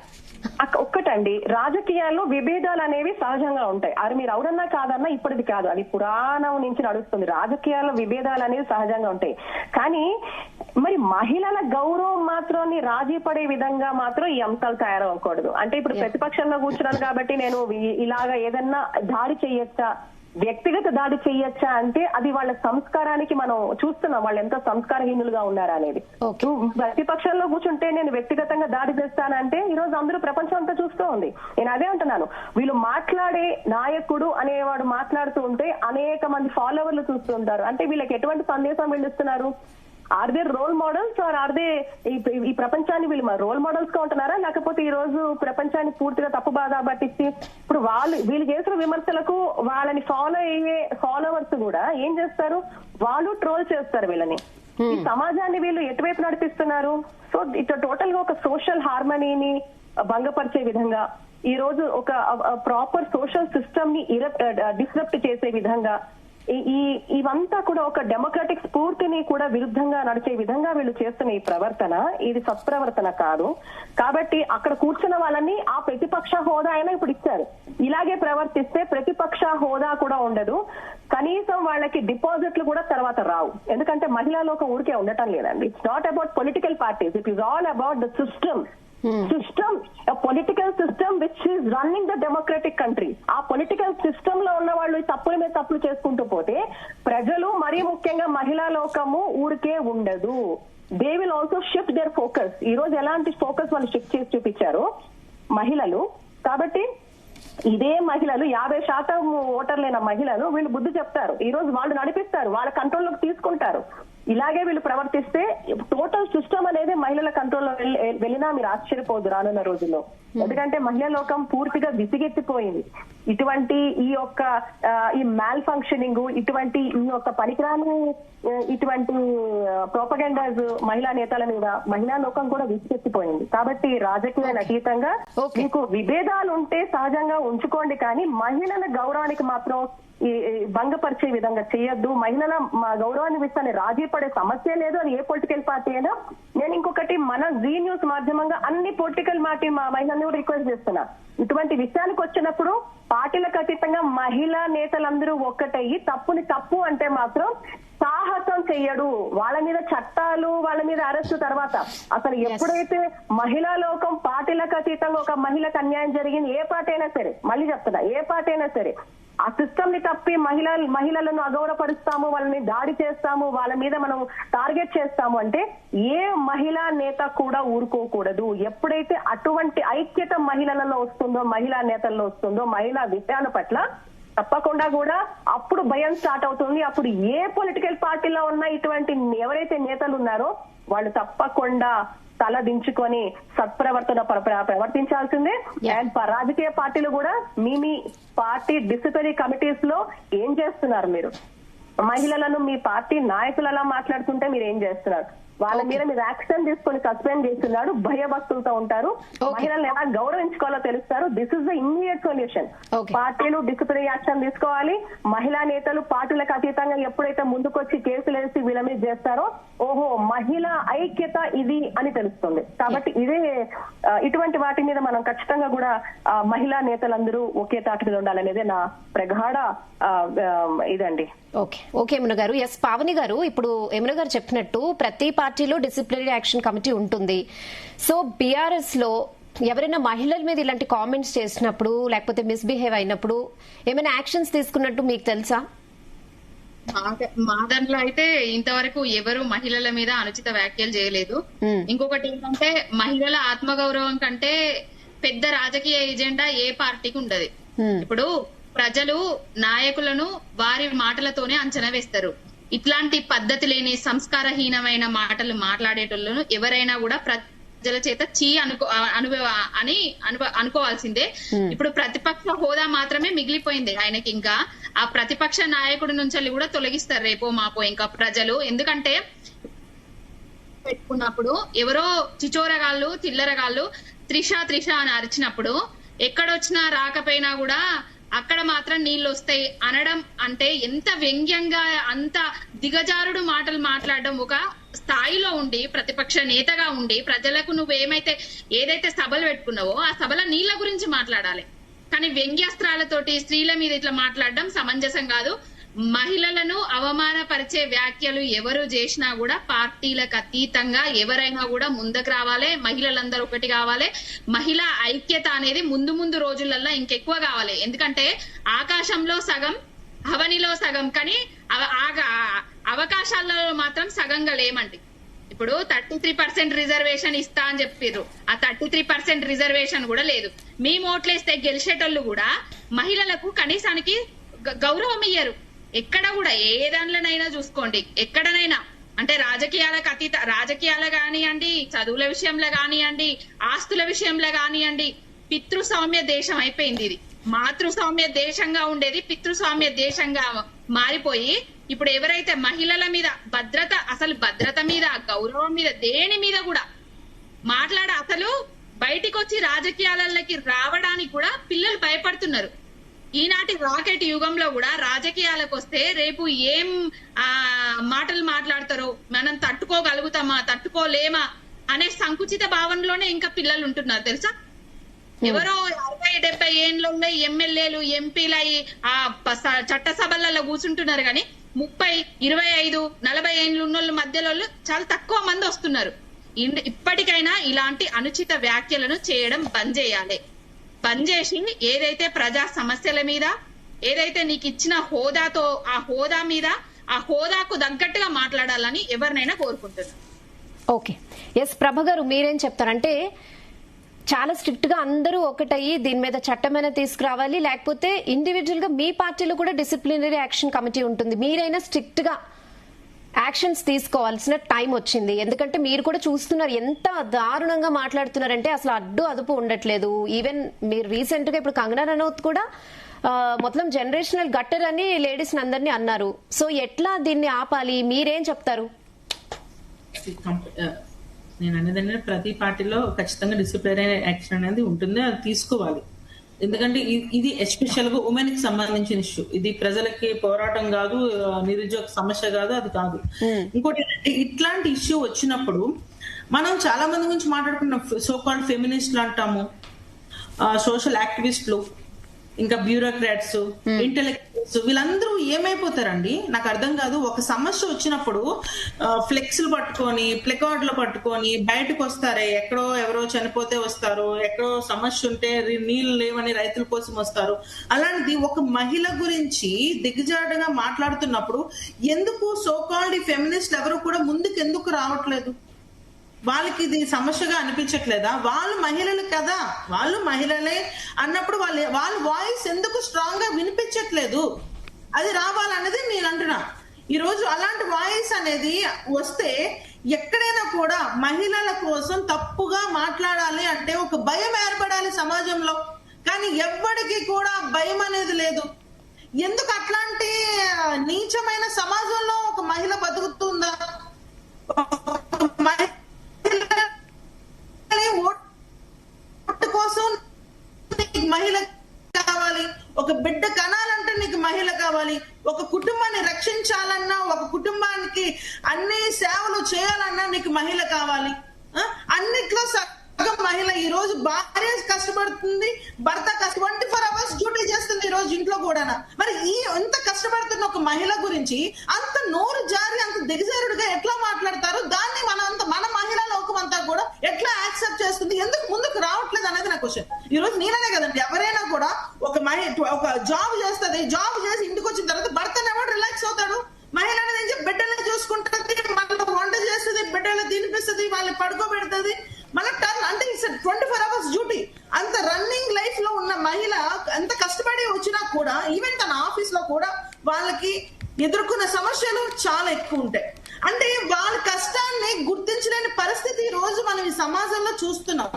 ఒక్కటండి, రాజకీయాల్లో విభేదాలు అనేవి సహజంగా ఉంటాయి. అది మీరు అవునన్నా కాదన్నా ఇప్పటిది కాదు, అది పురాణం నుంచి నడుస్తుంది. రాజకీయాల్లో విభేదాలు అనేవి సహజంగా ఉంటాయి. కానీ మరి మహిళల గౌరవం మాత్రం రాజీ పడే విధంగా మాత్రం ఈ అంశాలు తయారవ్వకూడదు. అంటే ఇప్పుడు ప్రతిపక్షంలో కూర్చున్నాను కాబట్టి నేను ఇలాగా ఏదన్నా దాడి చెయ్యొచ్చా, వ్యక్తిగత దాడి చెయ్యొచ్చా అంటే అది వాళ్ళ సంస్కారానికి మనం చూస్తున్నాం, వాళ్ళు ఎంత సంస్కారహీనులుగా ఉన్నారా అనేది. ప్రతిపక్షంలో కూర్చుంటే నేను వ్యక్తిగతంగా దాడి చేస్తానంటే ఈ రోజు అందరూ ప్రపంచం అంతా చూస్తూ ఉంది. నేను అదే అంటున్నాను, వీళ్ళు మాట్లాడే నాయకుడు అనేవాడు మాట్లాడుతూ ఉంటే అనేక మంది ఫాలోవర్లు చూస్తూ ఉంటారు. అంటే వీళ్ళకి ఎటువంటి సందేశం వీళ్ళు ఇస్తున్నారు? Are they role models are are they ఈ ప్రపంచాన్ని వీళ్ళు రోల్ మోడల్స్ గా ఉంటున్నారా, లేకపోతే ఈ రోజు ప్రపంచాన్ని పూర్తిగా తప్పు బాధ పట్టించి ఇప్పుడు వీళ్ళు చేసిన విమర్శలకు వాళ్ళని ఫాలో అయ్యే ఫాలోవర్స్ కూడా ఏం చేస్తారు, వాళ్ళు ట్రోల్ చేస్తారు వీళ్ళని. ఈ సమాజాన్ని వీళ్ళు ఎటువైపు నడిపిస్తున్నారు? సో ఇట్లా టోటల్ గా ఒక సోషల్ హార్మనీని భంగపరిచే విధంగా, ఈ రోజు ఒక ప్రాపర్ సోషల్ సిస్టమ్ ని డిస్రప్ట్ చేసే విధంగా, ఇవంతా కూడా ఒక డెమోక్రాటిక్ స్ఫూర్తిని కూడా విరుద్ధంగా నడిచే విధంగా వీళ్ళు చేస్తున్న ఈ ప్రవర్తన, ఇది సత్ప్రవర్తన కాదు. కాబట్టి అక్కడ కూర్చున్న వాళ్ళని ఆ ప్రతిపక్ష హోదా అయినా ఇప్పుడు ఇచ్చారు. ఇలాగే ప్రవర్తిస్తే ప్రతిపక్ష హోదా కూడా ఉండదు, కనీసం వాళ్ళకి డిపాజిట్లు కూడా తర్వాత రావు. ఎందుకంటే మహిళా లోకం ఊరికే ఉండటం లేదండి. It's not about political parties, it is all about the system. Political system which is running the democratic country. ఆ పొలిటికల్ సిస్టమ్ లో ఉన్న వాళ్ళు తప్పుల మీద తప్పులు చేసుకుంటూ పోతే ప్రజలు, మరీ ముఖ్యంగా మహిళా లోకము ఊరికే ఉండదు. They will also shift their focus. ఈ రోజు ఎలాంటి ఫోకస్ వాళ్ళు షిఫ్ట్ చేసి చూపించారు మహిళలు. కాబట్టి ఇదే మహిళలు 50% ఓటర్లైన మహిళలు వీళ్ళు బుద్ధి చెప్తారు. ఈ రోజు వాళ్ళు నడిపిస్తారు, వాళ్ళ కంట్రోల్లోకి తీసుకుంటారు. ఇలాగే వీళ్ళు ప్రవర్తిస్తే టోటల్ సిస్టమ్ అనేది మహిళల కంట్రోల్లో వెళ్ళినా మీరు ఆశ్చర్యపోదు రానున్న రోజుల్లో. ఎందుకంటే మహిళా లోకం పూర్తిగా విసిగెత్తిపోయింది. ఇటువంటి ఈ మాల్ ఫంక్షనింగ్, ఇటువంటి ఈ యొక్క పనికిరాని ఇటువంటి ప్రోపగండాస్ మహిళా నేతల మీద మహిళా లోకం కూడా విసిగెత్తిపోయింది. కాబట్టి రాజకీయాల అతీతంగా మీకు విభేదాలు ఉంటే సహజంగా ఉంచుకోండి, కానీ మహిళల గౌరవానికి మాత్రం భంగపరిచే విధంగా చేయొద్దు. మహిళల గౌరవాన్ని విషయాన్ని రాజీ పడే సమస్య లేదు, అది ఏ పొలిటికల్ పార్టీ అయినా. నేను ఇంకొకటి, మన జీ న్యూస్ మాధ్యమంగా అన్ని పొలిటికల్ మహిళల్ని కూడా రిక్వెస్ట్ చేస్తున్నా, ఇటువంటి విషయానికి వచ్చినప్పుడు పార్టీలకు అతీతంగా మహిళా నేతలందరూ ఒక్కటయ్యి తప్పుని తప్పు అంటే మాత్రం సాహసం చెయ్యడు. వాళ్ళ మీద చట్టాలు, వాళ్ళ మీద అరెస్టు తర్వాత అసలు ఎప్పుడైతే మహిళా లోకం పార్టీలకు అతీతంగా ఒక మహిళకు అన్యాయం జరిగింది, ఏ పార్టీ అయినా సరే, మళ్ళీ చెప్తున్నా, ఏ పార్టీ అయినా సరే, ఆ సిస్టమ్ ని తప్పి మహిళలను అగౌరవపరుస్తాము, వాళ్ళని దాడి చేస్తాము, వాళ్ళ మీద మనం టార్గెట్ చేస్తాము అంటే ఏ మహిళా నేత కూడా ఊరుకోకూడదు. ఎప్పుడైతే అటువంటి ఐక్యత మహిళలలో వస్తుందో, మహిళా నేతల్లో వస్తుందో, మహిళా విషయాల పట్ల తప్పకుండా కూడా అప్పుడు భయం స్టార్ట్ అవుతుంది. అప్పుడు ఏ పొలిటికల్ పార్టీలో ఉన్న ఇటువంటి ఎవరైతే నేతలు ఉన్నారో వాళ్ళు తప్పకుండా తల దించుకొని సత్ప్రవర్తన ప్రవర్తించాల్సిందే. అండ్ రాజకీయ పార్టీలు కూడా మీ పార్టీ డిసిప్లినరీ కమిటీస్ లో ఏం చేస్తున్నారు? మీరు మహిళలను మీ పార్టీ నాయకులు అలా మాట్లాడుతుంటే మీరు ఏం చేస్తున్నారు? వాళ్ళ మీద మీరు యాక్షన్ తీసుకొని సస్పెండ్ చేస్తున్నాడు, భయభక్తులతో ఉంటారు. మహిళలను ఎలా గౌరవించుకోవాలో తెలుస్తారు. This is the immediate solution. పార్టీలు డిసిప్లినరీ యాక్షన్ తీసుకోవాలి. మహిళా నేతలు పార్టీలకు అతీతంగా ఎప్పుడైతే ముందుకొచ్చి కేసులు వేసి వీళ్ళ మీద చేస్తారో ఓహో మహిళా ఐక్యత ఇది అని తెలుస్తుంది. కాబట్టి ఇదే ఇటువంటి వాటి మీద మనం ఖచ్చితంగా కూడా మహిళా నేతలందరూ ఒకే తాటి మీద ఉండాలనేదే నా ప్రగాఢ ఇదండి. ఓకే యమున గారు. ఎస్ పావని గారు, ఇప్పుడు యమున గారు చెప్పినట్టు ప్రతి పార్టీలో డిసిప్లినరీ యాక్షన్ కమిటీ ఉంటుంది. సో బీఆర్ఎస్ లో ఎవరైనా మహిళల మీద ఇలాంటి కామెంట్స్ చేసినప్పుడు లేకపోతే మిస్బిహేవ్ అయినప్పుడు ఏమైనా యాక్షన్స్ తీసుకున్నట్టు మీకు తెలుసా? మా దాంట్లో అయితే ఇంతవరకు ఎవరు మహిళల మీద అనుచిత వ్యాఖ్యలు చేయలేదు. ఇంకొకటి ఏంటంటే మహిళల ఆత్మగౌరవం కంటే పెద్ద రాజకీయ ఎజెండా ఏ పార్టీకి ఉండదు. ఇప్పుడు ప్రజలు నాయకులను వారి మాటలతోనే అంచనా వేస్తారు. ఇట్లాంటి పద్ధతి లేని సంస్కారహీనమైన మాటలు మాట్లాడేటోళ్ళను ఎవరైనా కూడా ప్రజల చేత అనుకోవాల్సిందే. ఇప్పుడు ప్రతిపక్ష హోదా మాత్రమే మిగిలిపోయింది ఆయనకి. ఇంకా ఆ ప్రతిపక్ష నాయకుడి నుంచి కూడా తొలగిస్తారు రేపో మాపో ఇంకా ప్రజలు. ఎందుకంటే పెట్టుకున్నప్పుడు ఎవరో చిచోరగాళ్ళు చిల్లరగాళ్ళు త్రిష అని అరిచినప్పుడు ఎక్కడొచ్చినా రాకపోయినా కూడా అక్కడ మాత్రం నీళ్లు వస్తాయి అనడం అంటే ఎంత వ్యంగ్యంగా, అంత దిగజారుడు మాటలు మాట్లాడడం. ఒక స్థాయిలో ఉండి ప్రతిపక్ష నేతగా ఉండి ప్రజలకు నువ్వేమైతే ఏదైతే సభలు పెట్టుకున్నావో ఆ సభల నీళ్ల గురించి మాట్లాడాలి. కానీ వ్యంగ్యాస్త్రాలతోటి స్త్రీల మీద ఇట్లా మాట్లాడడం సమంజసం కాదు. మహిళలను అవమానపరిచే వ్యాఖ్యలు ఎవరు చేసినా కూడా పార్టీలకు అతీతంగా ఎవరైనా కూడా ముందుకు రావాలి. మహిళలందరూ ఒకటి కావాలి. మహిళా ఐక్యత అనేది ముందు రోజులలో ఇంకెక్కువ కావాలి. ఎందుకంటే ఆకాశంలో సగం, హవనిలో సగం, కానీ అవకాశాలలో మాత్రం సగంగా లేమండి. ఇప్పుడు 33% రిజర్వేషన్ ఇస్తా అని చెప్పారు. ఆ 33% రిజర్వేషన్ కూడా లేదు. మీ ఓట్లేస్తే గెలిచేటోళ్ళు కూడా మహిళలకు కనీసానికి గౌరవం ఇయ్యరు. ఎక్కడ కూడా ఏ దానిలోనైనా చూసుకోండి, ఎక్కడనైనా అంటే రాజకీయాలకు అతీత, రాజకీయాలు కానివ్వండి, చదువుల విషయంలో కానివ్వండి, ఆస్తుల విషయంలో కానివ్వండి, పితృస్వామ్య దేశం అయిపోయింది. ఇది మాతృస్వామ్య దేశంగా ఉండేది పితృస్వామ్య దేశంగా మారిపోయి ఇప్పుడు ఎవరైతే మహిళల మీద అసలు భద్రత మీద, గౌరవం మీద, దేని మీద కూడా అసలు బయటికి వచ్చి రాజకీయాలకి రావడానికి కూడా పిల్లలు భయపడుతున్నారు. ఈనాటి రాకెట్ యుగంలో కూడా రాజకీయాలకు వస్తే రేపు ఏం మాటలు మాట్లాడతారో, మనం తట్టుకోగలుగుతామా తట్టుకోలేమా అనే సంకుచిత భావనలోనే ఇంకా పిల్లలు ఉంటున్నారు తెలుసా. ఎవరో 60-70 ఏళ్ళు ఎమ్మెల్యేలు ఎంపీలు అయ్యి ఆ చట్టసభలలో కూర్చుంటున్నారు కానీ 30, 25, 40 ఏళ్ళు ఉన్నోళ్ళు మధ్యలో చాలా తక్కువ మంది వస్తున్నారు. ఇప్పటికైనా ఇలాంటి అనుచిత వ్యాఖ్యలను చేయడం బంద్ చేయాలి. బంద్ చేసి ఏదైతే ప్రజా సమస్యల మీద, ఏదైతే నీకు ఇచ్చిన హోదాతో ఆ హోదా మీద, ఆ హోదాకు తగ్గట్టుగా మాట్లాడాలని ఎవరినైనా కోరుకుంటున్నాను. ఓకే, ఎస్ ప్రభ గారు, మీరేం చెప్తారంటే చాలా స్ట్రిక్ట్ గా అందరూ ఒకటయ్యి దీని మీద చట్టమైనా తీసుకురావాలి, లేకపోతే ఇండివిజువల్ గా మీ పార్టీలో కూడా డిసిప్లినరీ యాక్షన్ కమిటీ ఉంటుంది, మీరైనా స్ట్రిక్ట్ గా యాక్షన్స్ తీసుకోవాల్సిన టైం వచ్చింది. ఎందుకంటే మీరు కూడా చూస్తున్నారు ఎంత దారుణంగా మాట్లాడుతున్నారంటే అసలు అడ్డు అదుపు ఉండట్లేదు. ఈవెన్ మీరు రీసెంట్ గా ఇప్పుడు కంగనా రనౌత్ కూడా మొత్తం జనరేషనల్ గట్టర్ అని లేడీస్ అందరినీ అన్నారు. సో ఎట్లా దీన్ని ఆపాలి, మీరేం చెప్తారు? నేను అనేది ప్రతి పార్టీలో ఖచ్చితంగా డిసిప్లినరీ యాక్షన్ అనేది ఉంటుంది, అది తీసుకోవాలి. ఎందుకంటే ఇది ఎస్పెషల్ గా ఉమెన్ కి సంబంధించిన ఇష్యూ. ఇది ప్రజలకి పోరాటం కాదు, నిరుద్యోగ సమస్య కాదు, అది కాదు. ఇంకోటి ఇట్లాంటి ఇష్యూ వచ్చినప్పుడు మనం చాలా మంది గురించి మాట్లాడుకున్నాం. సో కాల్డ్ ఫెమినిస్టులు అంటాము, సోషల్ యాక్టివిస్టులు, ఇంకా బ్యూరోక్రాట్స్, ఇంటెలెక్చువల్స్ వీళ్ళందరూ ఏమైపోతారండి నాకు అర్థం కాదు. ఒక సమస్య వచ్చినప్పుడు ఫ్లెక్స్లు పట్టుకొని, ప్లెకార్డులు పట్టుకొని బయటకు వస్తారే, ఎక్కడో ఎవరో చనిపోతే వస్తారు, ఎక్కడో సమస్య ఉంటే నీళ్లు లేవని రైతుల కోసం వస్తారు. అలాంటిది ఒక మహిళ గురించి దిగజారుడుగా మాట్లాడుతున్నప్పుడు ఎందుకు సోకాల్డ్ ఫెమినిస్ట్ ఎవరు కూడా ముందుకు ఎందుకు రావట్లేదు? వాళ్ళకి ఇది సమస్యగా అనిపించట్లేదా? వాళ్ళు మహిళలు కదా, వాళ్ళు మహిళలే అన్నప్పుడు వాళ్ళ వాయిస్ ఎందుకు స్ట్రాంగ్ గా వినిపించట్లేదు? అది రావాలనేది నేను అంటున్నా. ఈ రోజు అలాంటి వాయిస్ అనేది వస్తే ఎక్కడైనా కూడా మహిళల కోసం తప్పుగా మాట్లాడాలి అంటే ఒక భయం ఏర్పడాలి సమాజంలో. కానీ ఎవ్వడికి కూడా భయం అనేది లేదు. ఎందుకు అట్లాంటి నీచమైన సమాజంలో ఒక మహిళ బతుకుతుందా? ఓటు కోసం నీకు మహిళ కావాలి, ఒక బిడ్డ కనాలంటే నీకు మహిళ కావాలి, ఒక కుటుంబాన్ని రక్షించాలన్నా, ఒక కుటుంబానికి అన్ని సేవలు చేయాలన్నా నీకు మహిళ కావాలి. అన్నిట్లో సగం మహిళ. ఈ రోజు భార్య కష్టపడుతుంది, భర్త 24 hours డ్యూటీ చేస్తుంది ఈ రోజు ఇంట్లో కూడా. మరి ఎంత కష్టపడుతున్న ఒక మహిళ గురించి అంత నోరు జారి అంత దిగజారుడుగా ఎట్లా మాట్లాడతారు? దాన్ని మన మహిళా లోకం అంతా కూడా ఎట్లా యాక్సెప్ట్ చేస్తుంది? ఎందుకు ముందుకు రావట్లేదు అనేది నా క్వశ్చన్. ఈ రోజు నేననే కదండి, ఎవరైనా కూడా ఒక జాబ్ చేస్తుంది, జాబ్ చేసి ఇంటికి వచ్చిన తర్వాత భర్తను ఎవరు రిలాక్స్ అవుతాడు? మహిళ అనేది బిడ్డల్ని చూసుకుంటుంది, మళ్ళీ వంట చేస్తుంది, బిడ్డలు తినిపిస్తుంది, వాళ్ళని పడుకోబెడుతుంది, మళ్ళీ టర్న్ అంటే 24 hours డ్యూటీ. అంత రన్నింగ్ లైఫ్ లో ఉన్న మహిళ ఎంత కష్టపడి వచ్చినా కూడా ఈవెన్ తన ఆఫీస్ లో కూడా వాళ్ళకి ఎదుర్కొన్న సమస్యలు చాలా ఎక్కువ ఉంటాయి. అంటే వాళ్ళ కష్టాన్ని గుర్తించలేని పరిస్థితి ఈ రోజు మనం ఈ సమాజంలో చూస్తున్నాం.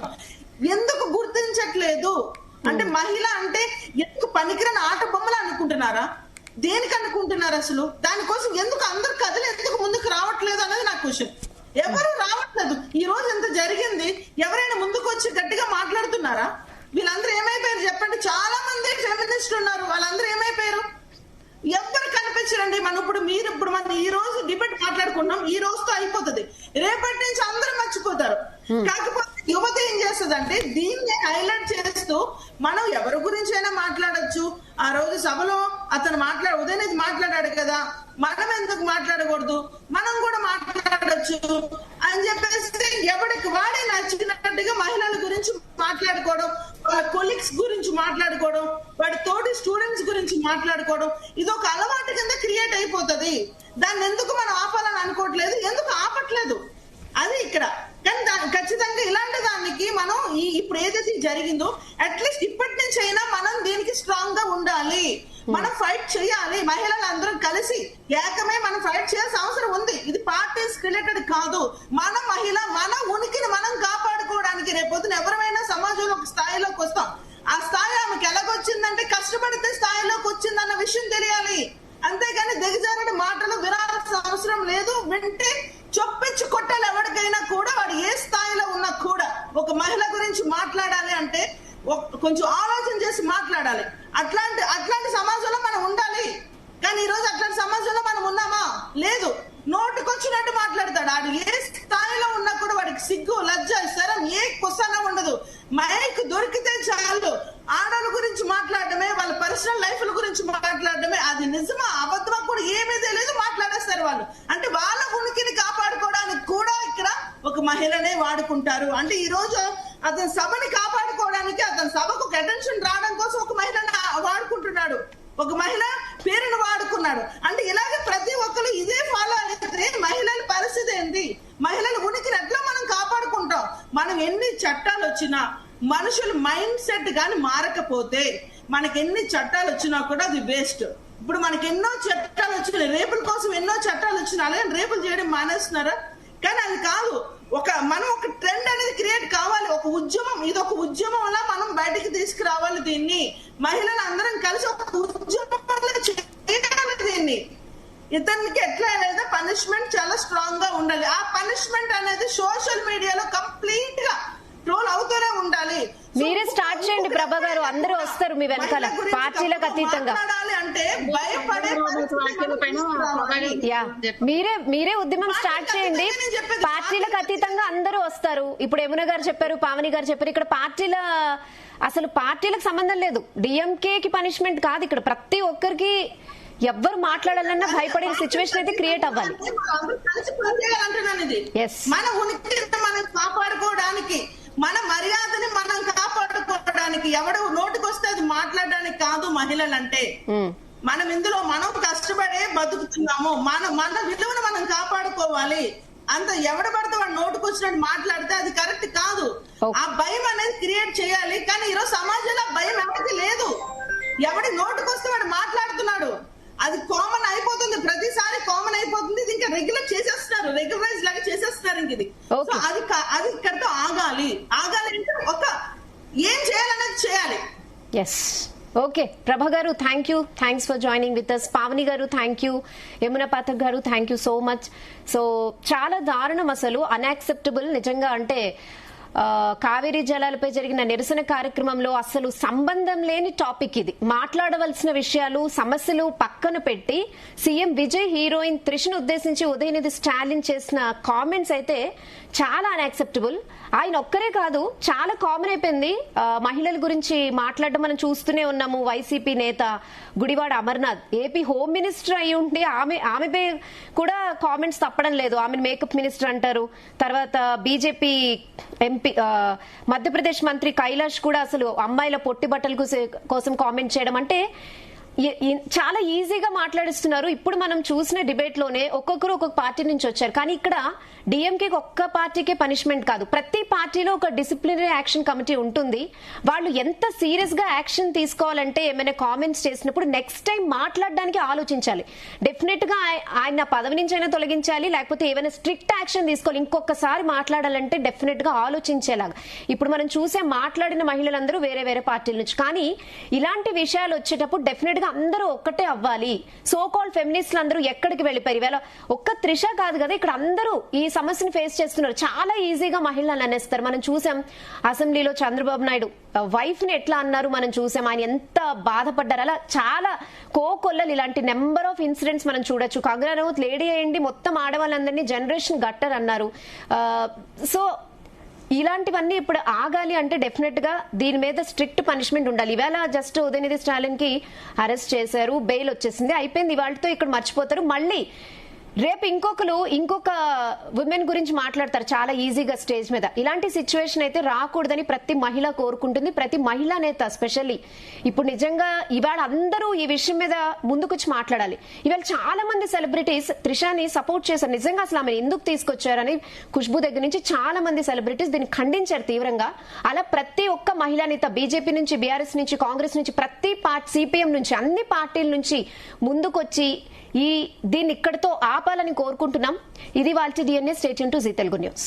ఎందుకు గుర్తించట్లేదు అంటే మహిళ అంటే ఎందుకు పనికిరాని ఆట బొమ్మలు అనుకుంటున్నారా? దేనికి అనుకుంటున్నారు అసలు? దానికోసం ఎందుకు అందరు కథలు ఎందుకు ముందుకు రావట్లేదు అనేది నా క్వశ్చన్. ఎవరు రావట్లేదు. ఈ రోజు ఎంత జరిగింది, ఎవరైనా ముందుకు వచ్చి గట్టిగా మాట్లాడుతున్నారా? వీళ్ళందరూ ఏమైపోయారు చెప్పండి? చాలా మంది ఫెమినిస్టులు ఉన్నారు, వాళ్ళందరూ ఏమైపోయారు? ఎవ్వరు కనిపించరండి. ఇప్పుడు మనం ఈ రోజు డిబేట్ మాట్లాడుకుంటున్నాం, ఈ రోజుతో అయిపోతుంది, రేపటి నుంచి అందరూ మర్చిపోతారు. కాకపోతే యువత ఏం చేస్తుందంటే దీన్ని హైలైట్ చేస్తూ మనం ఎవరి గురించి అయినా మాట్లాడచ్చు. ఆ రోజు సభలో అతను ఉదయనిధి మాట్లాడాడు కదా, మనం ఎందుకు మాట్లాడకూడదు, మనం కూడా మాట్లాడచ్చు అని చెప్పేసి ఎవరికి వాడే నచ్చినట్టుగా మహిళల గురించి మాట్లాడుకోవడం, వాళ్ళ కొలీగ్స్ గురించి మాట్లాడుకోవడం, వాడి తోటి స్టూడెంట్స్ గురించి మాట్లాడుకోవడం, ఇది ఒక అలవాటు కింద క్రియేట్ అయిపోతుంది. దాన్ని ఎందుకు మనం ఆపాలని అనుకోవట్లేదు, ఎందుకు ఆపట్లేదు అది ఇక్కడ. కానీ ఖచ్చితంగా ఇలాంటి దానికి మనం ఇప్పుడు ఏదైతే జరిగిందో అట్లీస్ట్ ఇప్పటి నుంచి అయినా మనం దీనికి స్ట్రాంగ్ గా ఉండాలి, మనం ఫైట్ చేయాలి. మహిళలందరం కలిసి ఏకమే మనం ఫైట్ చేయాల్సిన అవసరం ఉంది. ఇది పార్టీస్ రిలేటెడ్ కాదు. మన మహిళ మన ఉనికిని మనం కాపాడుకోవడానికి రేపొద్దున ఎవరైనా సమాజంలో ఒక స్థాయిలోకి వస్తాం. ఆ స్థాయి ఆమెకి ఎలాగొచ్చిందంటే కష్టపడితే స్థాయిలోకి వచ్చిందన్న విషయం తెలియాలి. అంతేగాని దిగజారుడి మాటలు వినాల్సిన అవసరం లేదు. వింటే చొప్పించి కొట్టాలి ఎవరికైనా కూడా, వాడు ఏ స్థాయిలో ఉన్నా కూడా. ఒక మహిళ గురించి మాట్లాడాలి అంటే కొంచెం ఆలోచన చేసి మాట్లాడాలి. అట్లాంటి సమాజంలో మనం ఉండాలి. కానీ ఈ రోజు అట్లాంటి సమాజంలో మనం ఉన్నామా? లేదు. నోటికొచ్చినట్టు మాట్లాడతాడు. ఆడు ఏ స్థాయిలో ఉన్నా కూడా వాడికి సిగ్గు, లజ్జ, శరం ఏ కుసన ఉండదు. మైక్ దొరికితే చాలు ఆడల గురించి మాట్లాడటమే, వాళ్ళ పర్సనల్ లైఫ్ గురించి మాట్లాడటమే. అది నిజమా అబద్ధమా కూడా ఏమీ తెలియదు, మాట్లాడేస్తారు వాళ్ళు. అంటే వాళ్ళ ఉనికిని కాపాడుకోవడానికి కూడా ఇక్కడ ఒక మహిళనే వాడుకుంటారు. అంటే ఈ రోజు అతని సభని కాపాడుకోవడానికి, అతని సభకు ఒక అటెన్షన్ రావడం కోసం ఒక మహిళని వాడుకుంటున్నాడు, ఒక మహిళ పేరును వాడుకున్నాడు. అంటే ఇలాగే ప్రతి ఒక్కరు ఇదే ఫాలో అయితే మహిళల పరిస్థితి ఏంటి? మహిళల ఉనికిని ఎట్లా మనం కాపాడుకుంటాం? మనం ఎన్ని చట్టాలు వచ్చినా మనుషుల మైండ్ సెట్ గాని మారకపోతే మనకి ఎన్ని చట్టాలు వచ్చినా కూడా అది వేస్ట్. ఇప్పుడు మనకి ఎన్నో చట్టాలు వచ్చినాయి, రేపుల కోసం ఎన్నో చట్టాలు వచ్చినా అలాగే రేపులు చేయడం మానేస్తున్నారా? కానీ అది కాదు. మనం ఒక ట్రెండ్ అనేది క్రియేట్ కావాలి, ఒక ఉద్యమం, ఇది ఒక ఉద్యమంలా మనం బయటికి తీసుకురావాలి. దీన్ని మహిళలు అందరం కలిసి ఒక ఉద్యమంలో చేయాలి. దీన్ని ఇతనికి ఎట్లా అనేది పనిష్మెంట్ చాలా స్ట్రాంగ్ గా ఉండాలి. ఆ పనిష్మెంట్ అనేది సోషల్ మీడియాలో కంప్లీట్ గా ట్రోల్ అవుతూనే ఉండాలి. మీరే స్టార్ట్ చేయండి ప్రభా గారు, అందరూ వస్తారు మీ వెనకాల పార్టీలకు అతీతంగా. అంటే భయపడే మీరే ఉద్యమం స్టార్ట్ చేయండి. పార్టీలకు అతీతంగా అందరూ వస్తారు. ఇప్పుడు యమున గారు చెప్పారు, పావని గారు చెప్పారు, ఇక్కడ పార్టీల అసలు పార్టీలకు సంబంధం లేదు, డిఎంకేకి పనిష్మెంట్ కాదు ఇక్కడ, ప్రతి ఒక్కరికి ఎవ్వరు మాట్లాడాలన్నా భయపడే సిచ్యువేషన్ అయితే క్రియేట్ అవ్వాలి. కలిసి పనిచేయాలంటున్నాను ఇది. మన ఉనికిని మనం కాపాడుకోవడానికి, మన మర్యాదని మనం కాపాడుకోవడానికి, ఎవడు నోటికొస్తే అది మాట్లాడడానికి కాదు మహిళలంటే. మనం ఇందులో మనం కష్టపడే బతుకుతున్నాము, మన విలువను మనం కాపాడుకోవాలి. అంత ఎవడ పడితే వాడు నోటుకు వచ్చినట్టు మాట్లాడితే అది కరెక్ట్ కాదు. ఆ భయం అనేది క్రియేట్ చేయాలి. కానీ ఈరోజు సమాజంలో భయం ఎవరికి లేదు. ఎవడి నోటుకొస్తే వాడు మాట్లాడుతున్నాడు, అది కామన్ అయిపోతుంది, ప్రతిసారి కామన్ అయిపోతుంది. ఇది ఇంకా రెగ్యులర్ చేసేస్తున్నారు, రెగ్యులరైజ్ లాగా చేసేస్తున్నారు. ఇంక ఇది అది ఇక్కడితో ఆగాలి అంటే ఒక ఏం చేయాలనేది చేయాలి. ఎస్, ఓకే ప్రభా గారు, thanks for joining with us. Pavani గారు థ్యాంక్ యూ, యమున పాఠక్ గారు thank you so much. So చాలా దారుణం, అసలు అన్యాక్సెప్టబుల్ నిజంగా. అంటే కావేరీ జలాలపై జరిగిన నిరసన కార్యక్రమంలో అసలు సంబంధం లేని టాపిక్ ఇది. మాట్లాడవలసిన విషయాలు, సమస్యలు పక్కన పెట్టి సీఎం విజయ్ హీరోయిన్ త్రిషను ఉద్దేశించి ఉదయనిధి స్టాలిన్ చేసిన కామెంట్స్ అయితే చాలా అన్యాక్సెప్టబుల్. ఆయన ఒక్కరే కాదు, చాలా కామన్ అయిపోయింది. మహిళల గురించి మాట్లాడడం మనం చూస్తూనే ఉన్నాము. వైసీపీ నేత Gudivada Amarnath AP home minister అయి ఉంటే ఆమెపై కూడా కామెంట్స్ తప్పడం లేదు. ఆమెను మేకప్ మినిస్టర్ అంటారు. తర్వాత బీజేపీ ఎంపీ మధ్యప్రదేశ్ మంత్రి కైలాష్ కూడా అసలు అమ్మాయిల పొట్టి బట్టల కోసం కామెంట్ చేయడం అంటే చాలా ఈజీగా మాట్లాడిస్తున్నారు. ఇప్పుడు మనం చూసిన డిబేట్ లోనే ఒక్కొక్కరు ఒక్కొక్క పార్టీ నుంచి వచ్చారు. కానీ ఇక్కడ డిఎంకే ఒక్క పార్టీకే పనిష్మెంట్ కాదు, ప్రతి పార్టీలో ఒక డిసిప్లినరీ యాక్షన్ కమిటీ ఉంటుంది. వాళ్ళు ఎంత సీరియస్ గా యాక్షన్ తీసుకోవాలంటే ఏమైనా కామెంట్స్ చేసినప్పుడు నెక్స్ట్ టైం మాట్లాడడానికి ఆలోచించాలి. డెఫినెట్ గా ఆయన పదవి నుంచి అయినా తొలగించాలి, లేకపోతే ఏమైనా స్ట్రిక్ట్ యాక్షన్ తీసుకోవాలి. ఇంకొకసారి మాట్లాడాలంటే డెఫినెట్ గా ఆలోచించేలాగా. ఇప్పుడు మనం చూసే మాట్లాడిన మహిళలందరూ వేరే వేరే పార్టీల నుంచి. కానీ ఇలాంటి విషయాలు వచ్చేటప్పుడు డెఫినెట్ గా అందరూ ఒక్కటే అవ్వాలి. సో కాల్డ్ ఫెమినిస్టులు అందరూ ఎక్కడికి వెళ్ళిపోయారు. ఇవాళ ఒక్క త్రిష కాదు కదా, ఇక్కడ అందరూ ఈ సమస్యను ఫేస్ చేస్తున్నారు. చాలా ఈజీగా మహిళలు అనేస్తారు. మనం చూసాం అసెంబ్లీలో చంద్రబాబు నాయుడు వైఫ్ ని ఎట్లా అన్నారు మనం చూసాం. ఆయన ఎంత బాధపడ్డారు. అలా చాలా కోకొల్లలు ఇలాంటి నెంబర్ ఆఫ్ ఇన్సిడెంట్స్ మనం చూడొచ్చు. కంగనా రనౌత్ లేడీ అయ్యండి మొత్తం ఆడవాళ్ళందరినీ జనరేషన్ గట్టర్ అన్నారు. సో ఇలాంటివన్నీ ఇప్పుడు ఆగాలి అంటే డెఫినెట్ గా దీని మీద స్ట్రిక్ట్ పనిష్మెంట్ ఉండాలి. ఇవాళ జస్ట్ ఉదయనిధి స్టాలిన్ కి అరెస్ట్ చేశారు, బెయిల్ వచ్చేసింది, అయిపోయింది. ఇవాళతో ఇక్కడ మర్చిపోతారు. మళ్ళీ రేపు ఇంకొక ఉమెన్ గురించి మాట్లాడతారు చాలా ఈజీగా స్టేజ్ మీద. ఇలాంటి సిచ్యువేషన్ అయితే రాకూడదని ప్రతి మహిళ కోరుకుంటుంది, ప్రతి మహిళా నేత స్పెషల్లీ. ఇప్పుడు నిజంగా ఇవాళ అందరూ ఈ విషయం మీద ముందుకొచ్చి మాట్లాడాలి. ఇవాళ చాలా మంది సెలబ్రిటీస్ త్రిషాని సపోర్ట్ చేశారు. నిజంగా అసలు ఆమె ఎందుకు తీసుకొచ్చారని ఖుష్బూ దగ్గర నుంచి చాలా మంది సెలబ్రిటీస్ దీన్ని ఖండించారు తీవ్రంగా. అలా ప్రతి ఒక్క మహిళా నేత బీజేపీ నుంచి, బీఆర్ఎస్ నుంచి, కాంగ్రెస్ నుంచి, ప్రతి పార్టీ, సిపిఎం నుంచి, అన్ని పార్టీల నుంచి ముందుకొచ్చి దీన్ని ఇక్కడితో ఆపాలని కోరుకుంటున్నాం. ఇది వాళ్ళ DNA. Stay tune to Zee Telugu news.